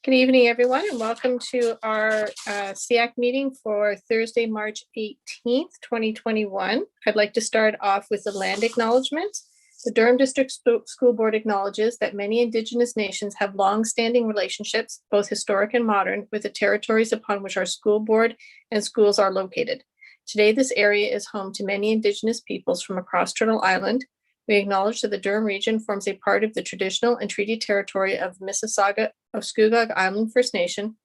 Good evening, everyone, and welcome to our SEAC meeting for Thursday, March 18th, 2021. I'd like to start off with the land acknowledgement. The Durham District School Board acknowledges that many Indigenous nations have long-standing relationships, both historic and modern, with the territories upon which our school board and schools are located. Today, this area is home to many Indigenous peoples from across Turtle Island. We acknowledge that the Durham region forms a part of the traditional and treaty territory of Mississauga of Scugog Island First Nation,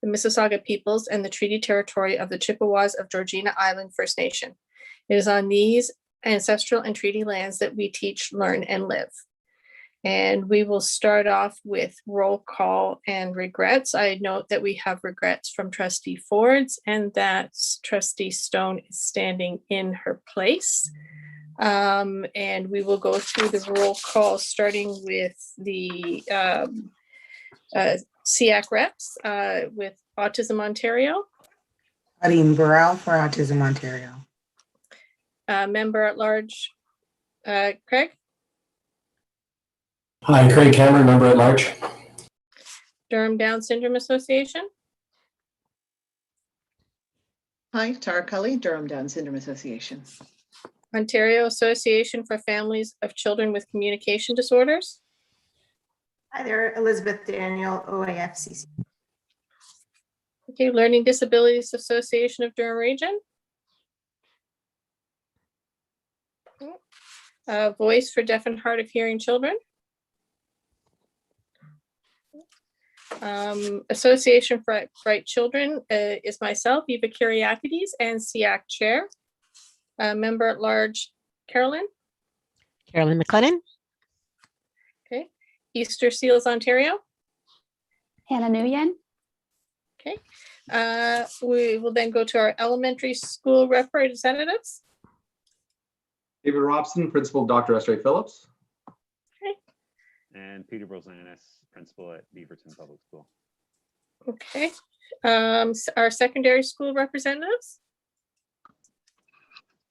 the Mississauga peoples, and the treaty territory of the Chippewas of Georgina Island First Nation. It is on these ancestral and treaty lands that we teach, learn, and live. And we will start off with roll call and regrets. I note that we have regrets from Trustee Fords and that Trustee Stone is standing in her place. And we will go through the roll call, starting with the SEAC reps with Autism Ontario. Adeem Burrell for Autism Ontario. Member at large, Craig. Hi, Craig Cameron, member at large. Durham Down Syndrome Association. Hi, Tara Cully, Durham Down Syndrome Association. Ontario Association for Families of Children with Communication Disorders. Hi there, Elizabeth Daniel, OAFCC. Okay, Learning Disabilities Association of Durham Region. Voice for Deaf and Hard of Hearing Children. Association for Bright Children is myself, Eva Kyriakides, and SEAC Chair. Member at large, Carolyn. Carolyn McLennan. Okay. Easter Seals Ontario. Hannah Nguyen. Okay. We will then go to our elementary school representatives. David Robson, Principal Dr. S.J. Phillips. Okay. And Peter Brozanis, Principal at Beaverton Public School. Okay. Our secondary school representatives.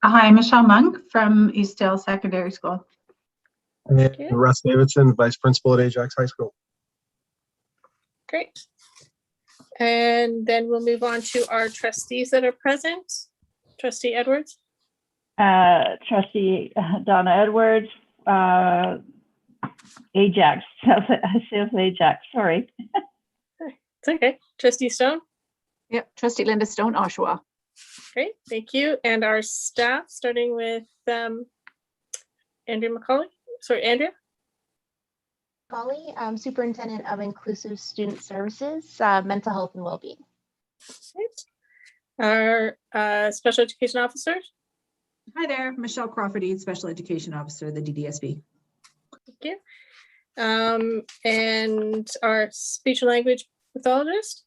Hi, Michelle Monk from Eastdale Secondary School. And Russ Davidson, Vice Principal at Ajax High School. Great. And then we'll move on to our trustees that are present. Trustee Edwards. Trustee Donna Edwards, Ajax, South Ajax, sorry. It's okay. Trustee Stone. Yep, Trustee Linda Stone, Oshawa. Great, thank you. And our staff, starting with Andrea McCauley. Sorry, Andrea. McCauley, Superintendent of Inclusive Student Services, Mental Health and Wellbeing. Our Special Education Officers. Hi there, Michelle Crawford, Special Education Officer, the DDSB. Thank you. And our Speech and Language Pathologist.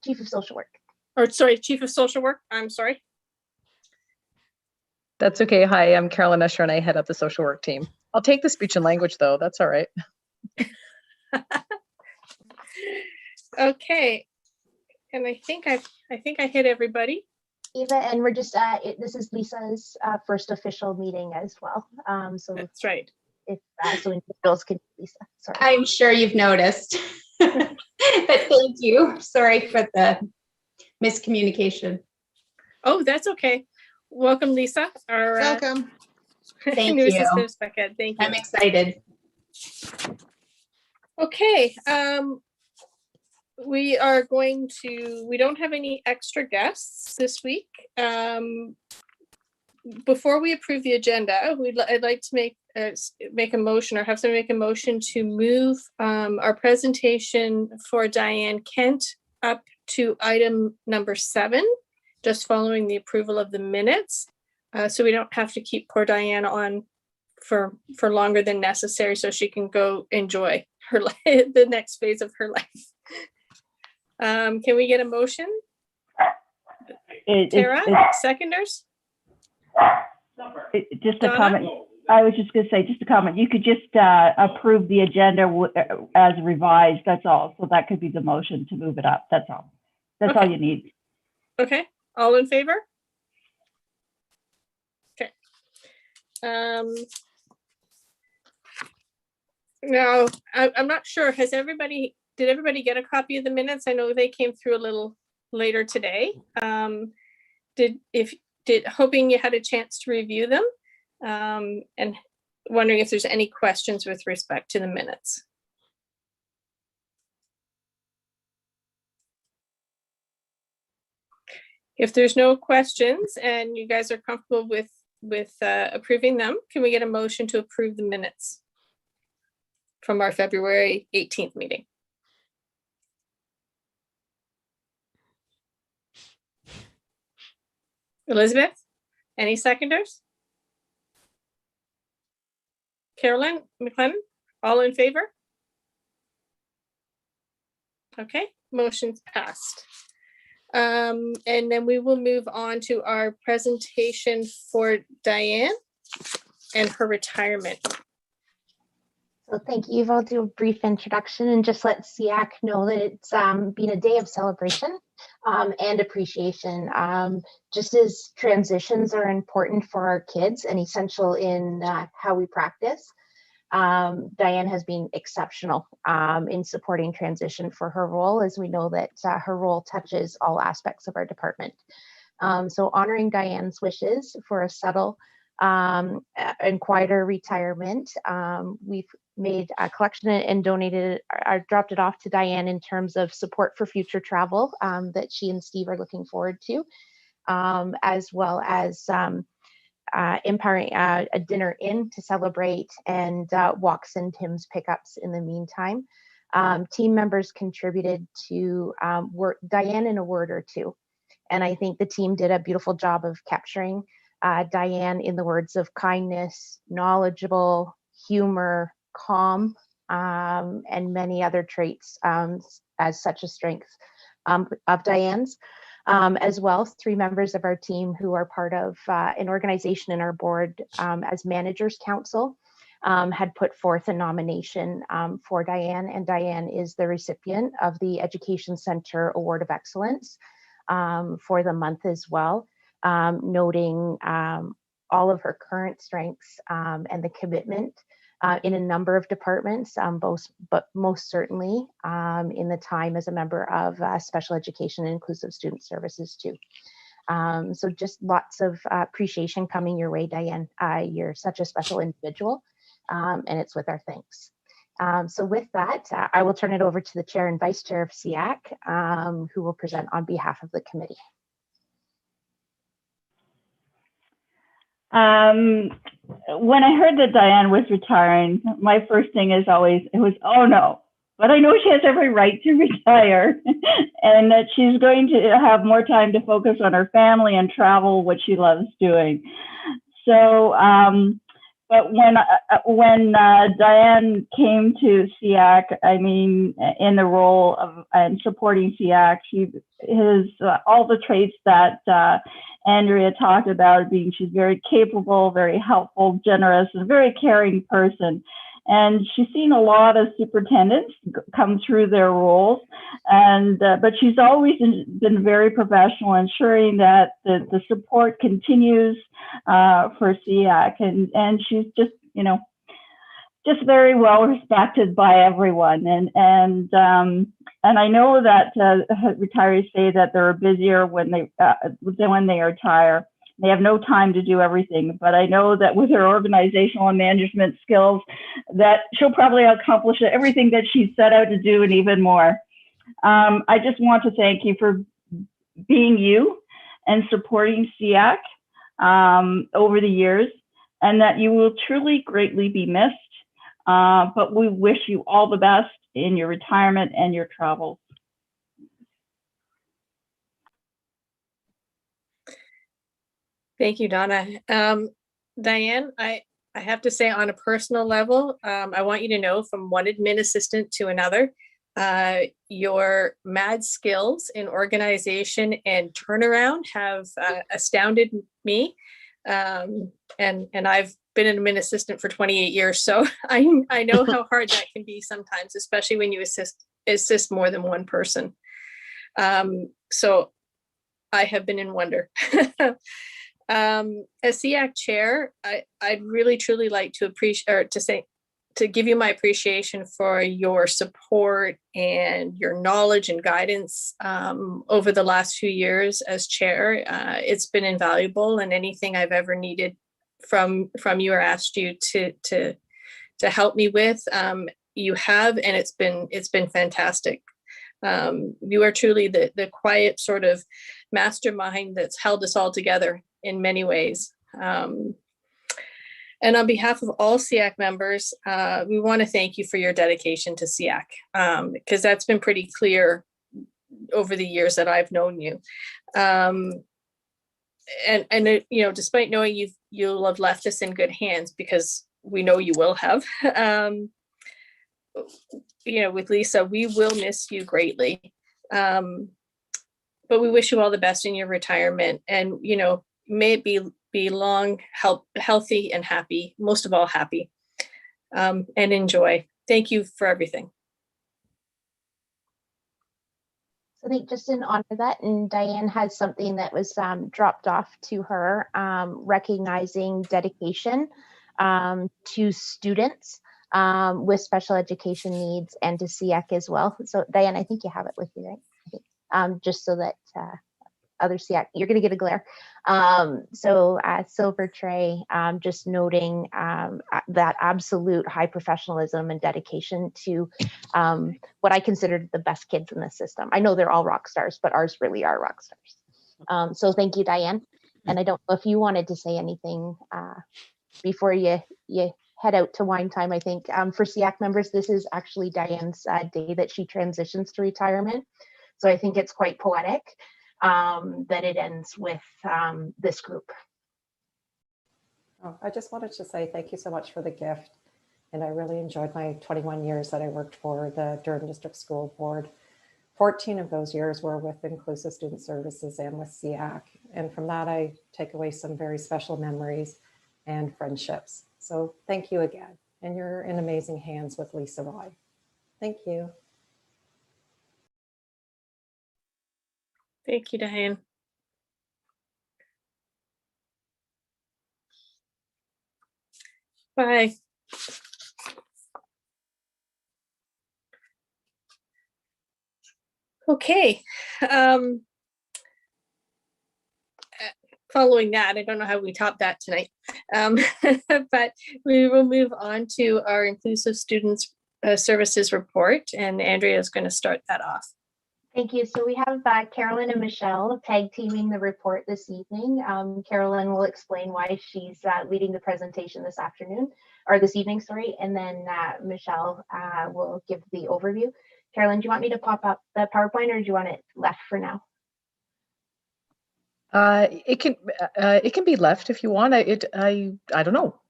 Chief of Social Work. Or sorry, Chief of Social Work. I'm sorry. That's okay. Hi, I'm Carolyn Usher and I head up the social work team. I'll take the speech and language though. That's all right. Okay. And I think I hit everybody. Eva, and we're just this is Lisa's first official meeting as well. So that's right. If so, individuals can Lisa. Sorry. I'm sure you've noticed. But thank you. Sorry for the miscommunication. Oh, that's okay. Welcome, Lisa. Our welcome. Thank new you. assistant Rebecca. Thank you. I'm excited. Okay. We don't have any extra guests this week. Before we approve the agenda, I'd like to make a motion or have someone make a motion to move our presentation for Diane Kent up to item number 7, just following the approval of the minutes. So we don't have to keep poor Diane on for longer than necessary so she can go enjoy her life, the next phase of her life. Can we get a motion? Tara, seconders? Just a Donna? comment. I was just going to say, just a comment. You could just approve the agenda as revised. That's all. So that could be the motion to move it up. That's all. That's okay. all you need. Okay. All in favor? Okay. Now, I'm not sure. Has everybody did everybody get a copy of the minutes? I know they came through a little later today. Hoping you had a chance to review them, and wondering if there's any questions with respect to the minutes. If there's no questions and you guys are comfortable with approving them, can we get a motion to approve the minutes from our February 18th meeting? Elizabeth, any seconders? Carolyn McLennan, all in favor? Okay, motion's passed. And then we will move on to our presentation for Diane and her retirement. So thank you, Eva. I'll do a brief introduction and just let SEAC know that it's been a day of celebration and appreciation. Just as transitions are important for our kids and essential in how we practice, Diane has been exceptional in supporting transition for her role, as we know that her role touches all aspects of our department. So honoring Diane's wishes for a subtle and quieter retirement, we've made a collection and donated or dropped it off to Diane in terms of support for future travel that she and Steve are looking forward to, as well as empowering a dinner in to celebrate and walks and Tim's pickups in the meantime. Team members contributed to Diane in a word or two. And I think the team did a beautiful job of capturing Diane in the words of kindness, knowledgeable, humor, calm, and many other traits as such a strength of Diane's. As well, 3 members of our team who are part of an organization in our board as Managers Council had put forth a nomination for Diane, and Diane is the recipient of the Education Center Award of Excellence for the month as well, noting all of her current strengths and the commitment in a number of departments, but most certainly in the time as a member of special education and inclusive student services too. So just lots of appreciation coming your way, Diane. You're such a special individual, and it's with our thanks. So with that, I will turn it over to the Chair and Vice Chair of SEAC, who will present on behalf of the committee. When I heard that Diane was retiring, my first thing is always, oh no, but I know she has every right to retire and that she's going to have more time to focus on her family and travel, what she loves doing. So, but when Diane came to SEAC, I mean, in the role of and supporting SEAC, all the traits that Andrea talked about, she's very capable, very helpful, generous, and a very caring person. And she's seen a lot of superintendents come through their roles, and but she's always been very professional, ensuring that the support continues for SEAC, and she's just just very well respected by everyone. And I know that retirees say that they're busier when they retire. They have no time to do everything, but I know that with her organizational and management skills, that she'll probably accomplish everything that she set out to do and even more. I just want to thank you for being you and supporting SEAC over the years, and that you will truly greatly be missed. But we wish you all the best in your retirement and your travels. Thank you, Donna. Diane, I have to say on a personal level, I want you to know from one admin assistant to another, your mad skills in organization and turnaround have astounded me. And I've been an admin assistant for 28 years, so I know how hard that can be sometimes, especially when you assist more than one person. So I have been in wonder. As SEAC chair, I'd really truly like to appreciate or to say to give you my appreciation for your support and your knowledge and guidance over the last few years as chair. It's been invaluable, and anything I've ever needed from you or asked you to help me with, you have, and it's been fantastic. You are truly the quiet sort of mastermind that's held us all together in many ways. And on behalf of all SEAC members, we want to thank you for your dedication to SEAC, because that's been pretty clear over the years that I've known you. And you know, despite knowing you'll have left us in good hands, because we know you will have. You know, with Lisa, we will miss you greatly. But we wish you all the best in your retirement, and you know, may it be long, healthy, and happy. Most of all, happy, and enjoy. Thank you for everything. So I think just in honor of that, and Diane has something that was dropped off to her, recognizing dedication to students with special education needs and to SEAC as well. So Diane, I think you have it with you, right? Just so that other SEAC, you're going to get a glare. So Silver Tray, just noting that absolute high professionalism and dedication to what I consider the best kids in the system. I know they're all rock stars, but ours really are rock stars. So thank you, Diane. And I don't know if you wanted to say anything before you head out to wine time. I think for SEAC members, this is actually Diane's day that she transitions to retirement. So I think it's quite poetic that it ends with this group. Oh, I just wanted to say thank you so much for the gift. And I really enjoyed my 21 years that I worked for the Durham District School Board. 14 of those years were with Inclusive Student Services and with SEAC. And from that, I take away some very special memories and friendships. So thank you again. And you're in amazing hands with Lisa Roy. Thank you. Thank you, Diane. Bye. Okay. Following that, I don't know how we top that tonight, but we will move on to our Inclusive Students Services Report, and Andrea is going to start that off. Thank you. So we have Carolyn and Michelle tag teaming the report this evening. Carolyn will explain why she's leading the presentation this afternoon, or this evening, sorry, and then Michelle will give the overview. Carolyn, do you want me to pop up the PowerPoint, or do you want it left for now? It can be left if you want. I don't know.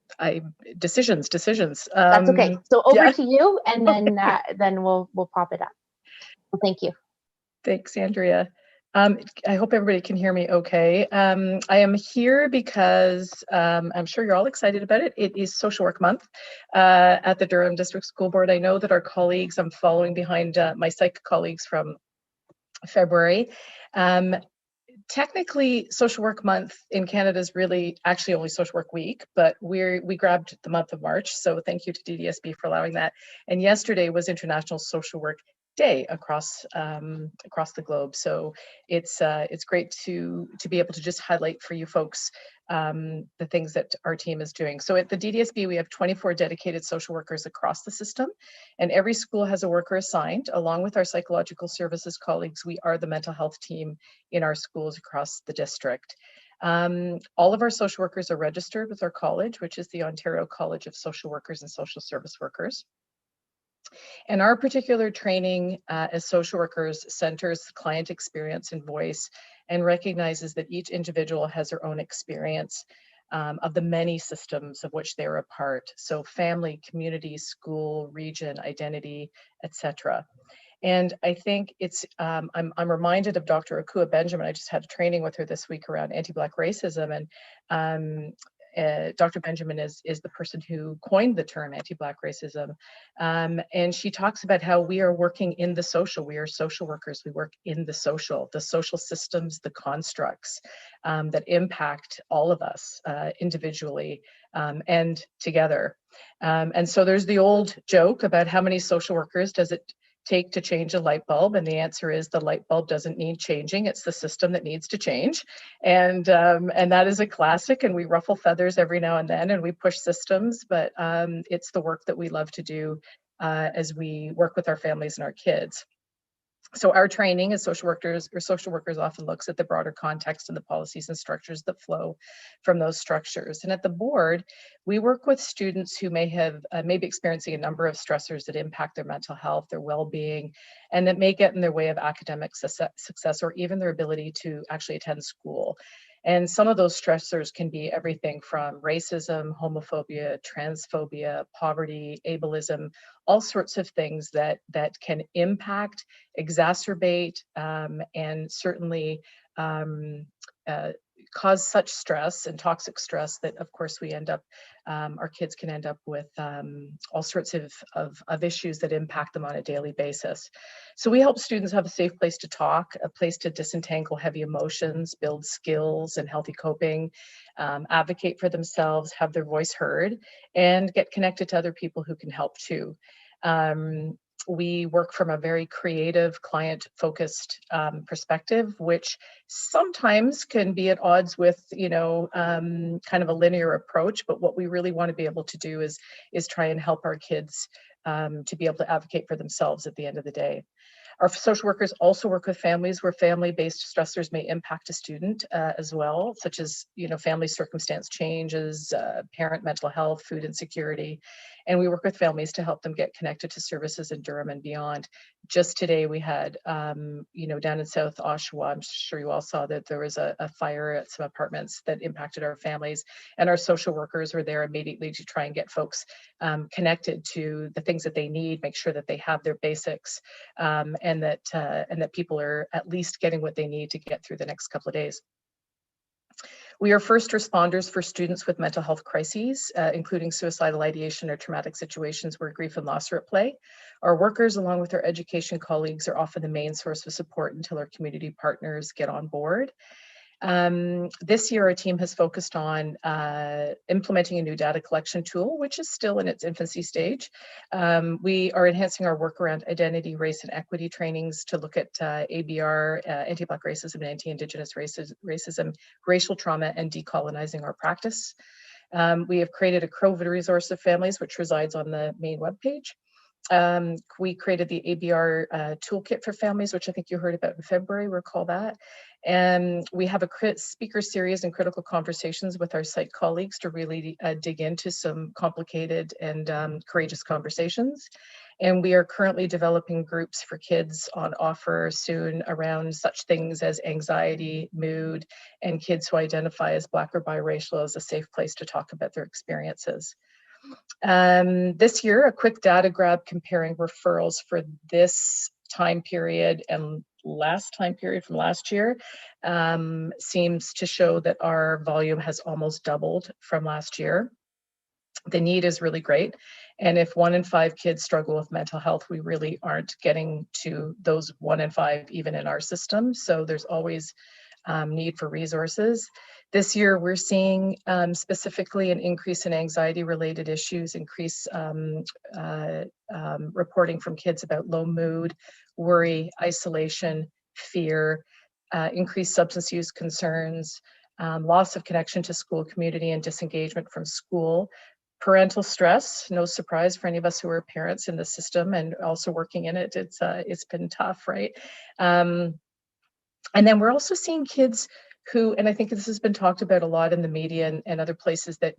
Decisions. That's okay. So over to you, and then then we'll pop it up. Well, thank you. Thanks, Andrea. I hope everybody can hear me okay. I am here because I'm sure you're all excited about it. It is Social Work Month at the Durham District School Board. I know that our colleagues, I'm following behind my psych colleagues from February. Technically, Social Work Month in Canada is really actually only Social Work Week, but we grabbed the month of March. So thank you to DDSB for allowing that. And yesterday was International Social Work Day across the globe. So it's great to be able to just highlight for you folks the things that our team is doing. So at the DDSB, we have 24 dedicated social workers across the system, and every school has a worker assigned. Along with our psychological services colleagues, we are the mental health team in our schools across the district. All of our social workers are registered with our college, which is the Ontario College of Social Workers and Social Service Workers. And our particular training as social workers centers client experience and voice, and recognizes that each individual has their own experience of the many systems of which they're a part. So family, community, school, region, identity, etc. And I think it's, I'm reminded of Dr. Akua Benjamin. I just had a training with her this week around anti-Black racism, Dr. Benjamin is the person who coined the term anti-Black racism. And she talks about how we are working in the social. We are social workers. We work in the social systems, the constructs that impact all of us individually and together. And so there's the old joke about how many social workers does it take to change a light bulb, and the answer is the light bulb doesn't need changing. It's the system that needs to change, and that is a classic. And we ruffle feathers every now and then, and we push systems, but it's the work that we love to do as we work with our families and our kids. So our training as social workers often looks at the broader context and the policies and structures that flow from those structures. And at the board, we work with students who may be experiencing a number of stressors that impact their mental health, their well-being, and that may get in their way of academic success or even their ability to actually attend school. And some of those stressors can be everything from racism, homophobia, transphobia, poverty, ableism, all sorts of things that can impact, exacerbate, and certainly cause such stress and toxic stress that, of course, we end up, our kids can end up with all sorts of issues that impact them on a daily basis. So we help students have a safe place to talk, a place to disentangle heavy emotions, build skills and healthy coping, advocate for themselves, have their voice heard, and get connected to other people who can help too. We work from a very creative, client-focused perspective, which sometimes can be at odds with, kind of a linear approach. But what we really want to be able to do is try and help our kids to be able to advocate for themselves at the end of the day. Our social workers also work with families where family-based stressors may impact a student as well, such as, family circumstance changes, parent mental health, food insecurity. And we work with families to help them get connected to services in Durham and beyond. Just today we had, down in South Oshawa, I'm sure you all saw that there was a fire at some apartments that impacted our families, and our social workers were there immediately to try and get folks connected to the things that they need, make sure that they have their basics, and that people are at least getting what they need to get through the next couple of days. We are first responders for students with mental health crises, including suicidal ideation or traumatic situations where grief and loss are at play. Our workers, along with our education colleagues, are often the main source of support until our community partners get on board. This year, our team has focused on implementing a new data collection tool, which is still in its infancy stage. We are enhancing our work around identity, race, and equity trainings to look at ABR, anti-Black racism and anti-Indigenous racism, racial trauma, and decolonizing our practice. We have created a COVID resource of families, which resides on the main webpage. We created the ABR toolkit for families, which I think you heard about in February, recall that. And we have a speaker series and critical conversations with our site colleagues to really dig into some complicated and courageous conversations. And we are currently developing groups for kids on offer soon around such things as anxiety, mood, and kids who identify as Black or biracial as a safe place to talk about their experiences. This year, a quick data grab comparing referrals for this time period and last time period from last year seems to show that our volume has almost doubled from last year. The need is really great. And if 1 in 5 kids struggle with mental health, we really aren't getting to those 1 in 5 even in our system. So there's always need for resources. This year, we're seeing specifically an increase in anxiety-related issues, increase reporting from kids about low mood, worry, isolation, fear, increased substance use concerns, loss of connection to school community, and disengagement from school. Parental stress, no surprise for any of us who are parents in the system and also working in it. It's been tough, right? And then we're also seeing kids who, and I think this has been talked about a lot in the media and other places, that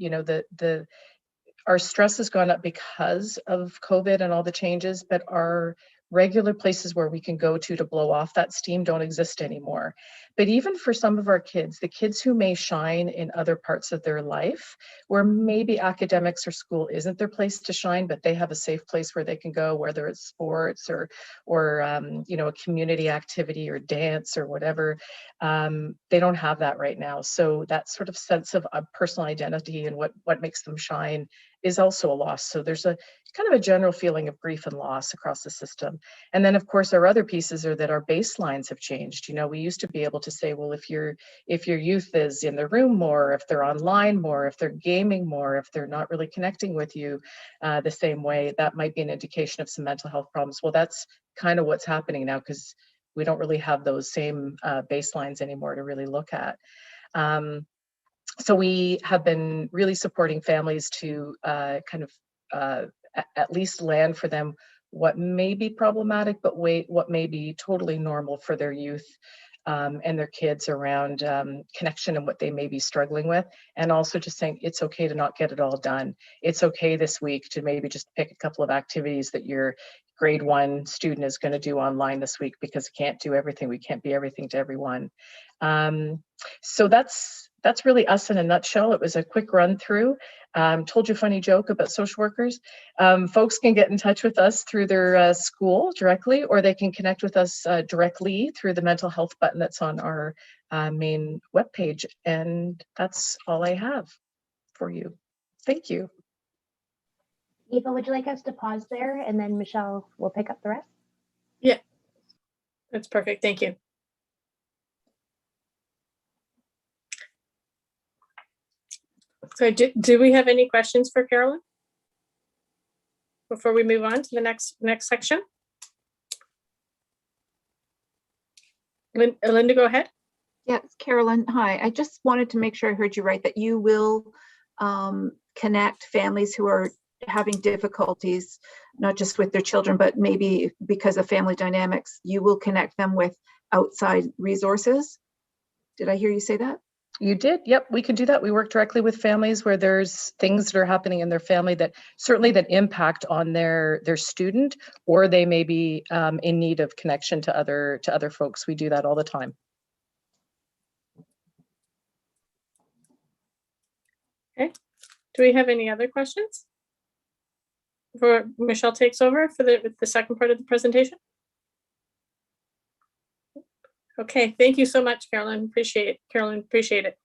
our stress has gone up because of COVID and all the changes, but our regular places where we can go to blow off that steam don't exist anymore. But even for some of our kids, the kids who may shine in other parts of their life, where maybe academics or school isn't their place to shine, but they have a safe place where they can go, whether it's sports or you know, a community activity or dance or whatever, they don't have that right now. So that sort of sense of personal identity and what makes them shine is also a loss. So there's a kind of a general feeling of grief and loss across the system. And then of course our other pieces are that our baselines have changed. You know, we used to be able to say, well, if your youth is in the room more, if they're online more, if they're gaming more, if they're not really connecting with you the same way, that might be an indication of some mental health problems. Well, that's kind of what's happening now, because we don't really have those same baselines anymore to really look at. So we have been really supporting families to kind of at least land for them what may be problematic, but what may be totally normal for their youth and their kids around connection and what they may be struggling with. And also just saying it's okay to not get it all done. It's okay this week to maybe just pick a couple of activities that your grade 1 student is going to do online this week, because we can't do everything. We can't be everything to everyone. So that's really us in a nutshell. It was a quick run through. Told you a funny joke about social workers. Folks can get in touch with us through their school directly, or they can connect with us directly through the mental health button that's on our main webpage. And that's all I have for you. Thank you. Eva, would you like us to pause there, and then Michelle will pick up the rest? Yeah, that's perfect. Thank you. So do we have any questions for Carolyn before we move on to the next section? Linda, go ahead. Yes, Carolyn, hi. I just wanted to make sure I heard you right, that you will connect families who are having difficulties, not just with their children, but maybe because of family dynamics, you will connect them with outside resources. Did I hear you say that? You did. Yep, we can do that. We work directly with families where there's things that are happening in their family that certainly that impact on their student, or they may be in need of connection to other folks. We do that all the time. Okay. Do we have any other questions before Michelle takes over for the second part of the presentation? Okay, thank you so much, Carolyn. Appreciate it.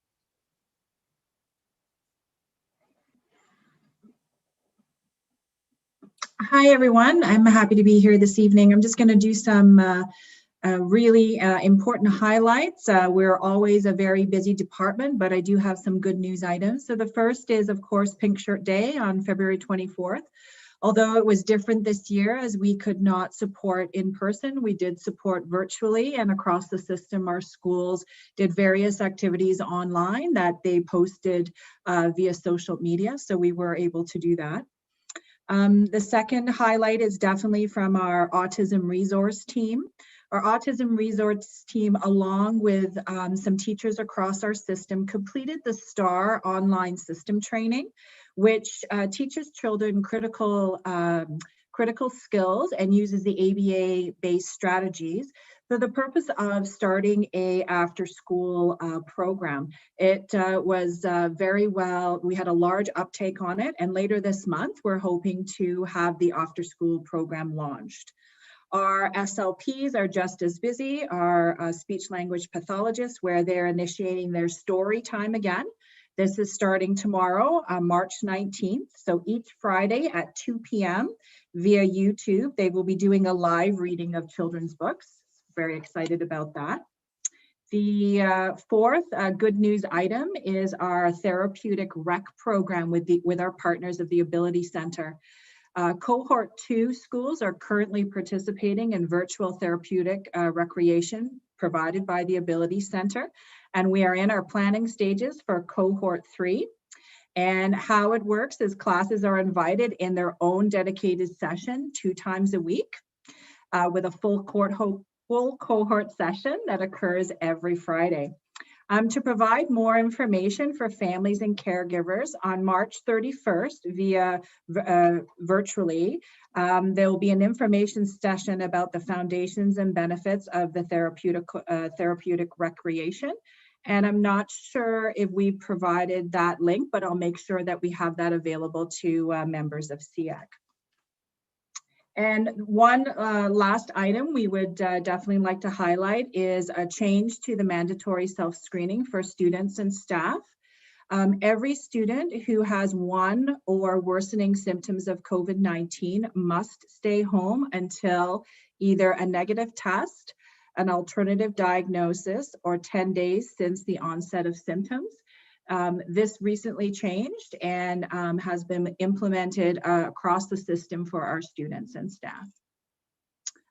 Hi, everyone. I'm happy to be here this evening. I'm just going to do some really important highlights. We're always a very busy department, but I do have some good news items. So the first is, of course, Pink Shirt Day on February 24th. Although it was different this year as we could not support in person, we did support virtually, and across the system, our schools did various activities online that they posted via social media. So we were able to do that. The second highlight is definitely from our autism resource team. Our autism resource team, along with some teachers across our system, completed the STAR online system training, which teaches children critical skills and uses the ABA-based strategies for the purpose of starting a after-school program. It was very well, we had a large uptake on it, and later this month, we're hoping to have the after-school program launched. Our SLPs are just as busy, our speech language pathologists, where they're initiating their story time again. This is starting tomorrow, March 19th. So each Friday at 2 p.m. via YouTube, they will be doing a live reading of children's books. Very excited about that. The fourth good news item is our therapeutic rec program with our partners of the Ability Center. Cohort 2 schools are currently participating in virtual therapeutic recreation provided by the Ability Center, and we are in our planning stages for Cohort 3. And how it works is classes are invited in their own dedicated session 2 times a week with a full cohort session that occurs every Friday. To provide more information for families and caregivers on March 31st via virtually, there will be an information session about the foundations and benefits of the therapeutic recreation. And I'm not sure if we provided that link, but I'll make sure that we have that available to members of SEAC. And one last item we would definitely like to highlight is a change to the mandatory self-screening for students and staff. Every student who has one or worsening symptoms of COVID-19 must stay home until either a negative test, an alternative diagnosis, or 10 days since the onset of symptoms. This recently changed and has been implemented across the system for our students and staff.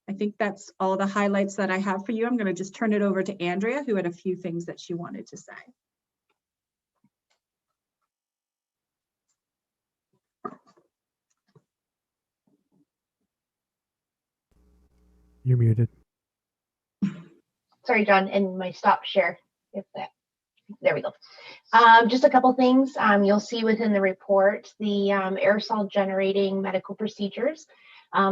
I think that's all the highlights that I have for you. I'm going to just turn it over to Andrea, who had a few things that she wanted to say. You're muted. Sorry, John, and my stop share. If that, there we go. Just a couple things. You'll see within the report the aerosol generating medical procedures.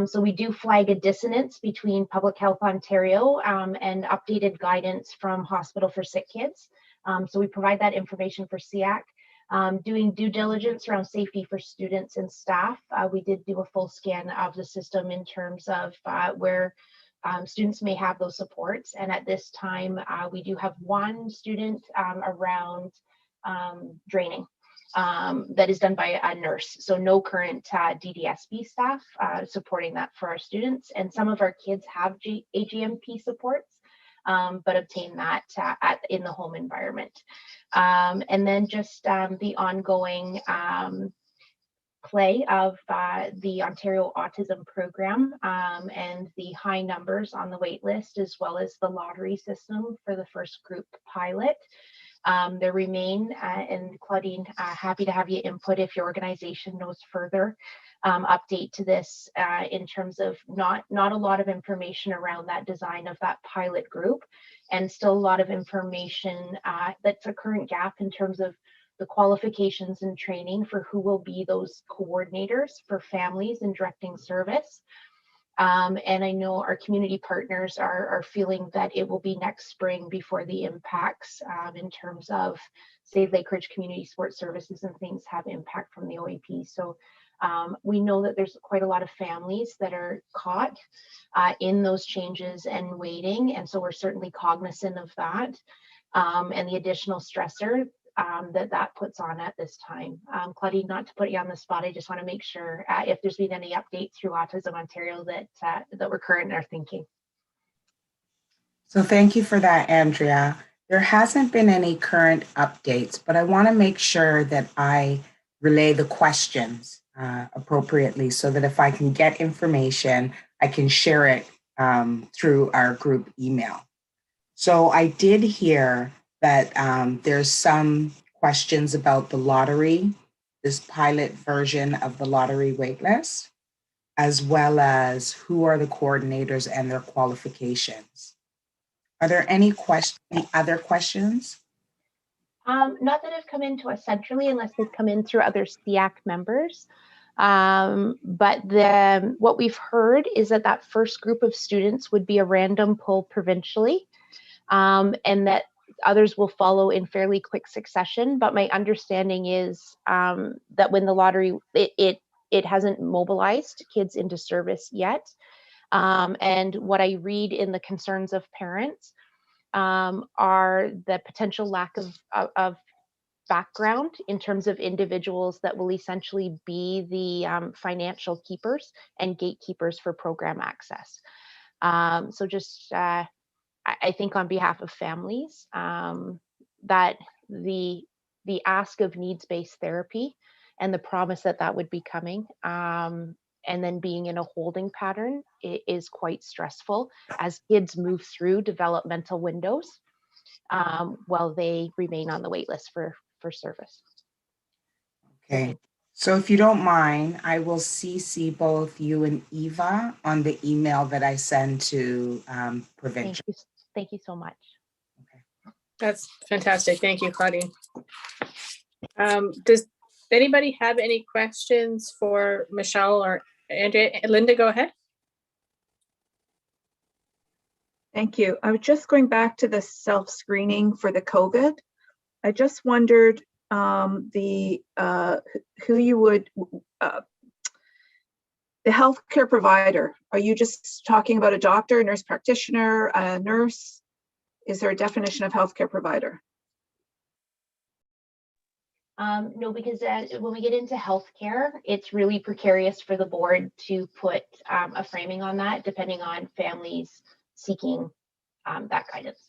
So we do flag a dissonance between Public Health Ontario and updated guidance from Hospital for Sick Kids. So we provide that information for SEAC. Doing due diligence around safety for students and staff. We did do a full scan of the system in terms of where students may have those supports. And at this time, we do have one student around draining that is done by a nurse. So no current DDSB staff supporting that for our students. And some of our kids have AGMP supports, but obtain that in the home environment. And then just the ongoing play of the Ontario Autism Program and the high numbers on the wait list, as well as the lottery system for the first group pilot. There remain, and Claudine, happy to have you input if your organization knows further update to this in terms of not a lot of information around that design of that pilot group, and still a lot of information that's a current gap in terms of the qualifications and training for who will be those coordinators for families in directing service. And I know our community partners are feeling that it will be next spring before the impacts in terms of, say, Lake Ridge Community Sports Services and things have impact from the OAP. So we know that there's quite a lot of families that are caught in those changes and waiting. And so we're certainly cognizant of that and the additional stressor that puts on at this time. Claudine, not to put you on the spot, I just want to make sure if there's been any updates through Autism Ontario that we're current in our thinking. So thank you for that, Andrea. There hasn't been any current updates, but I want to make sure that I relay the questions appropriately so that if I can get information, I can share it through our group email. So I did hear that there's some questions about the lottery, this pilot version of the lottery waitlist, as well as who are the coordinators and their qualifications. Are there any other questions? Not that have come into us centrally, unless they've come in through other SEAC members. But what we've heard is that first group of students would be a random pull provincially, and that others will follow in fairly quick succession. But my understanding is that when the lottery, it hasn't mobilized kids into service yet. And what I read in the concerns of parents are the potential lack of background in terms of individuals that will essentially be the financial keepers and gatekeepers for program access. So just I think on behalf of families that the ask of needs-based therapy and the promise that would be coming and then being in a holding pattern is quite stressful as kids move through developmental windows while they remain on the wait list for service. Okay, so if you don't mind, I will CC both you and Eva on the email that I send to Provincial. Thank you so much. Okay. That's fantastic. Thank you, Claudine. Does anybody have any questions for Michelle or Andrea? Linda, go ahead. Thank you. I was just going back to the self-screening for the COVID. I just wondered the healthcare provider. Are you just talking about a doctor, a nurse practitioner, a nurse? Is there a definition of healthcare provider? No, because when we get into healthcare, it's really precarious for the board to put a framing on that, depending on families seeking that guidance.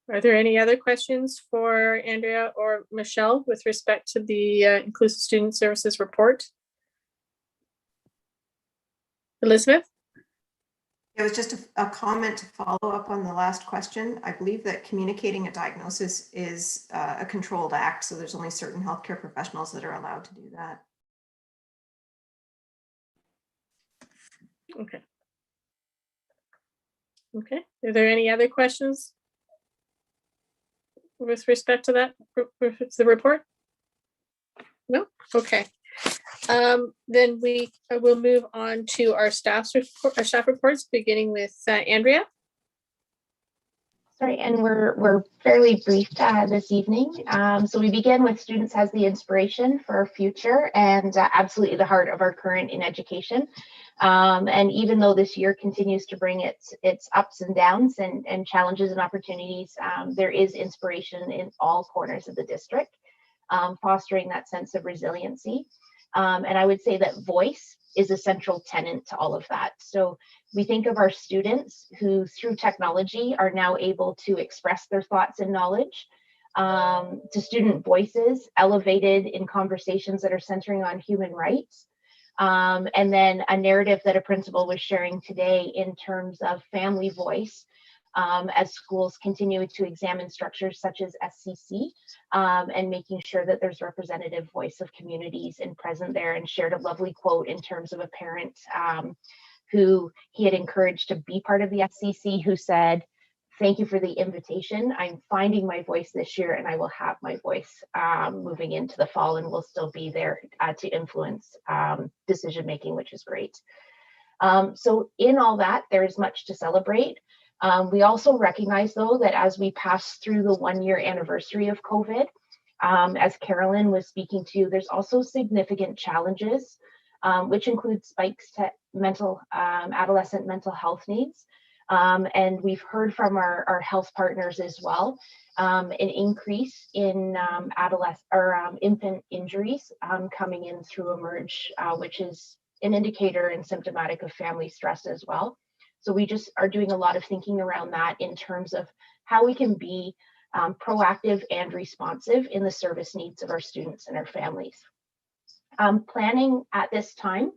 Are there any other questions for Andrea or Michelle with respect to the Inclusive Student Services report? Elizabeth? It was just a comment to follow up on the last question. I believe that communicating a diagnosis is a controlled act, so there's only certain healthcare professionals that are allowed to do that. Okay. Okay. Are there any other questions with respect to that, the report? No? Okay. Then we will move on to our staff reports, beginning with Andrea. Sorry, and we're fairly brief this evening. So we begin with students as the inspiration for our future and absolutely the heart of our current in education. And even though this year continues to bring its ups and downs and challenges and opportunities, there is inspiration in all corners of the district, fostering that sense of resiliency. And I would say that voice is a central tenet to all of that. So we think of our students who through technology are now able to express their thoughts and knowledge, to student voices elevated in conversations that are centering on human rights. And then a narrative that a principal was sharing today in terms of family voice, as schools continue to examine structures such as SEAC, and making sure that there's representative voice of communities and present there, and shared a lovely quote in terms of a parent who he had encouraged to be part of the SEAC, who said, "Thank you for the invitation. I'm finding my voice this year, and I will have my voice moving into the fall, and will still be there to influence decision making," which is great. So in all that, there is much to celebrate. We also recognize, though, that as we pass through the 1-year anniversary of COVID, as Carolyn was speaking to, there's also significant challenges, which include spikes to adolescent mental health needs. And we've heard from our health partners as well, an increase in infant injuries coming in through Emerge, which is an indicator and symptomatic of family stress as well. So we just are doing a lot of thinking around that in terms of how we can be proactive and responsive in the service needs of our students and our families. Planning at this time,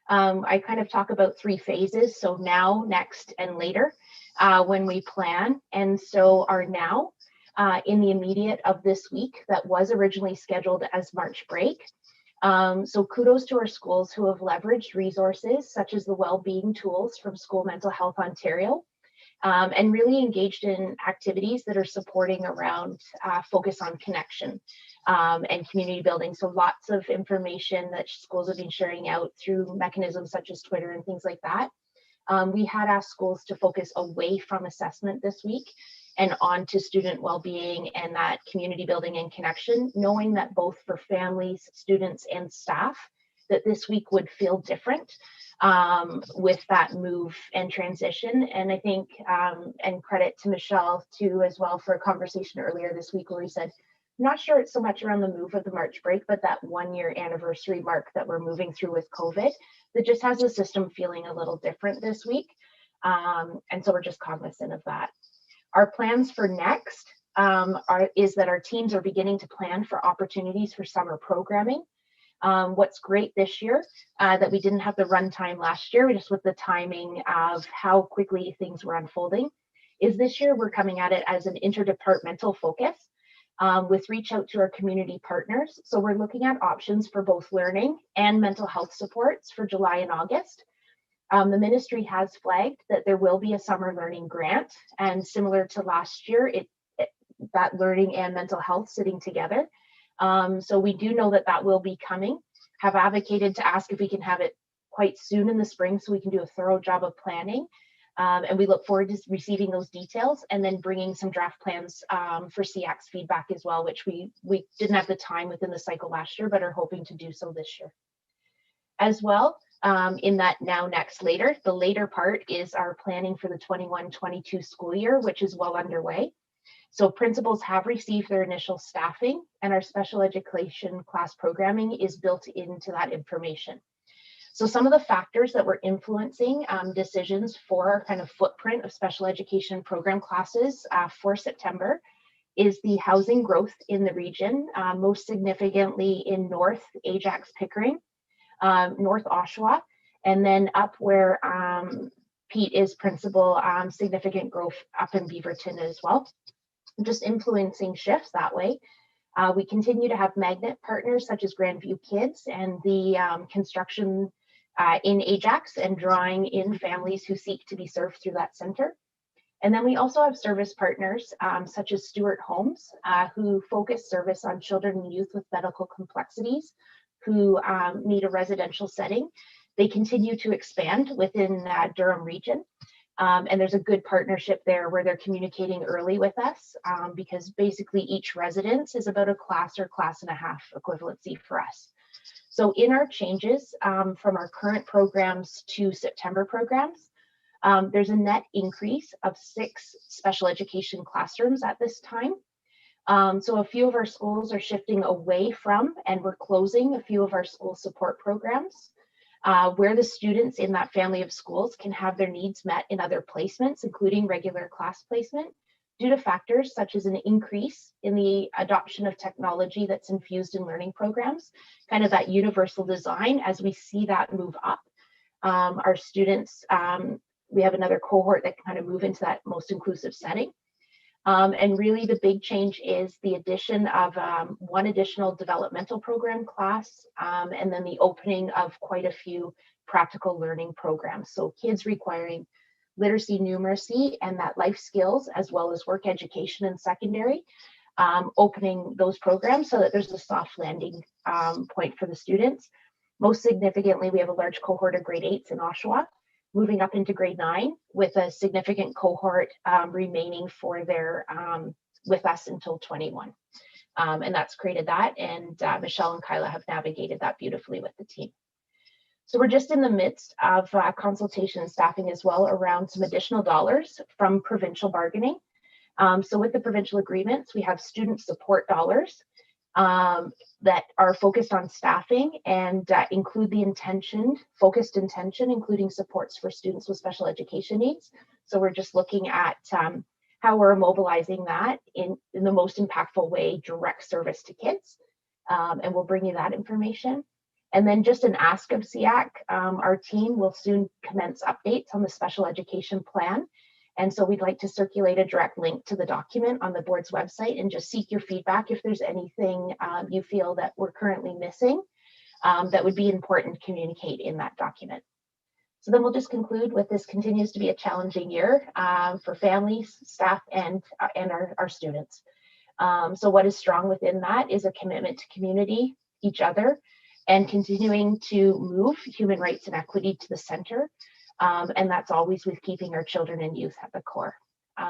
I kind of talk about 3 phases. So now, next, and later when we plan. And so our now in the immediate of this week that was originally scheduled as March break. So kudos to our schools who have leveraged resources such as the well-being tools from School Mental Health Ontario, and really engaged in activities that are supporting around focus on connection and community building. So lots of information that schools have been sharing out through mechanisms such as Twitter and things like that. We had asked schools to focus away from assessment this week and on to student well-being and that community building and connection, knowing that both for families, students, and staff, that this week would feel different with that move and transition. And I think, and credit to Michelle too, as well, for a conversation earlier this week where we said, I'm not sure it's so much around the move of the March break, but that 1-year anniversary mark that we're moving through with COVID, that just has the system feeling a little different this week. And so we're just cognizant of that. Our plans for next is that our teams are beginning to plan for opportunities for summer programming. What's great this year that we didn't have the runtime last year, just with the timing of how quickly things were unfolding, is this year we're coming at it as an interdepartmental focus. with reach out to our community partners. So we're looking at options for both learning and mental health supports for July and August. The ministry has flagged that there will be a summer learning grant, and similar to last year, that learning and mental health sitting together. So we do know that that will be coming. Have advocated to ask if we can have it quite soon in the spring so we can do a thorough job of planning. And we look forward to receiving those details and then bringing some draft plans for SEAC's feedback as well, which we didn't have the time within the cycle last year, but are hoping to do so this year. As well, in that now, next, later, the later part is our planning for the 21-22 school year, which is well underway. So principals have received their initial staffing, and our special education class programming is built into that information. So some of the factors that were influencing decisions for our kind of footprint of special education program classes for September is the housing growth in the region, most significantly in North Ajax Pickering, North Oshawa, and then up where Pete is principal, significant growth up in Beaverton as well, just influencing shifts that way. We continue to have magnet partners such as Grandview Kids and the construction in Ajax and drawing in families who seek to be served through that center. And then we also have service partners such as Stewart Homes, who focus service on children and youth with medical complexities who need a residential setting. They continue to expand within Durham region. And there's a good partnership there where they're communicating early with us because basically each residence is about a class or class and a half equivalency for us. So in our changes from our current programs to September programs, there's a net increase of 6 special education classrooms at this time. So a few of our schools are shifting away from, and we're closing a few of our school support programs where the students in that family of schools can have their needs met in other placements, including regular class placement, due to factors such as an increase in the adoption of technology that's infused in learning programs, kind of that universal design. As we see that move up, our students, we have another cohort that can kind of move into that most inclusive setting. And really the big change is the addition of 1 additional developmental program class, and then the opening of quite a few practical learning programs. So kids requiring literacy, numeracy, and that life skills, as well as work education in secondary, opening those programs so that there's a soft landing point for the students. Most significantly, we have a large cohort of grade 8s in Oshawa, moving up into grade 9 with a significant cohort remaining for their with us until 21. And that's created that, and Michelle and Kyla have navigated that beautifully with the team. So we're just in the midst of consultation and staffing as well around some additional dollars from provincial bargaining. So with the provincial agreements, we have student support dollars that are focused on staffing and include the focused intention, including supports for students with special education needs. So we're just looking at how we're mobilizing that in the most impactful way, direct service to kids. And we'll bring you that information. And then just an ask of SEAC, our team will soon commence updates on the special education plan. And so we'd like to circulate a direct link to the document on the board's website and just seek your feedback if there's anything you feel that we're currently missing that would be important to communicate in that document. So then we'll just conclude with this continues to be a challenging year for families, staff, and our students. So what is strong within that is a commitment to community, each other, and continuing to move human rights and equity to the center. And that's always with keeping our children and youth at the core.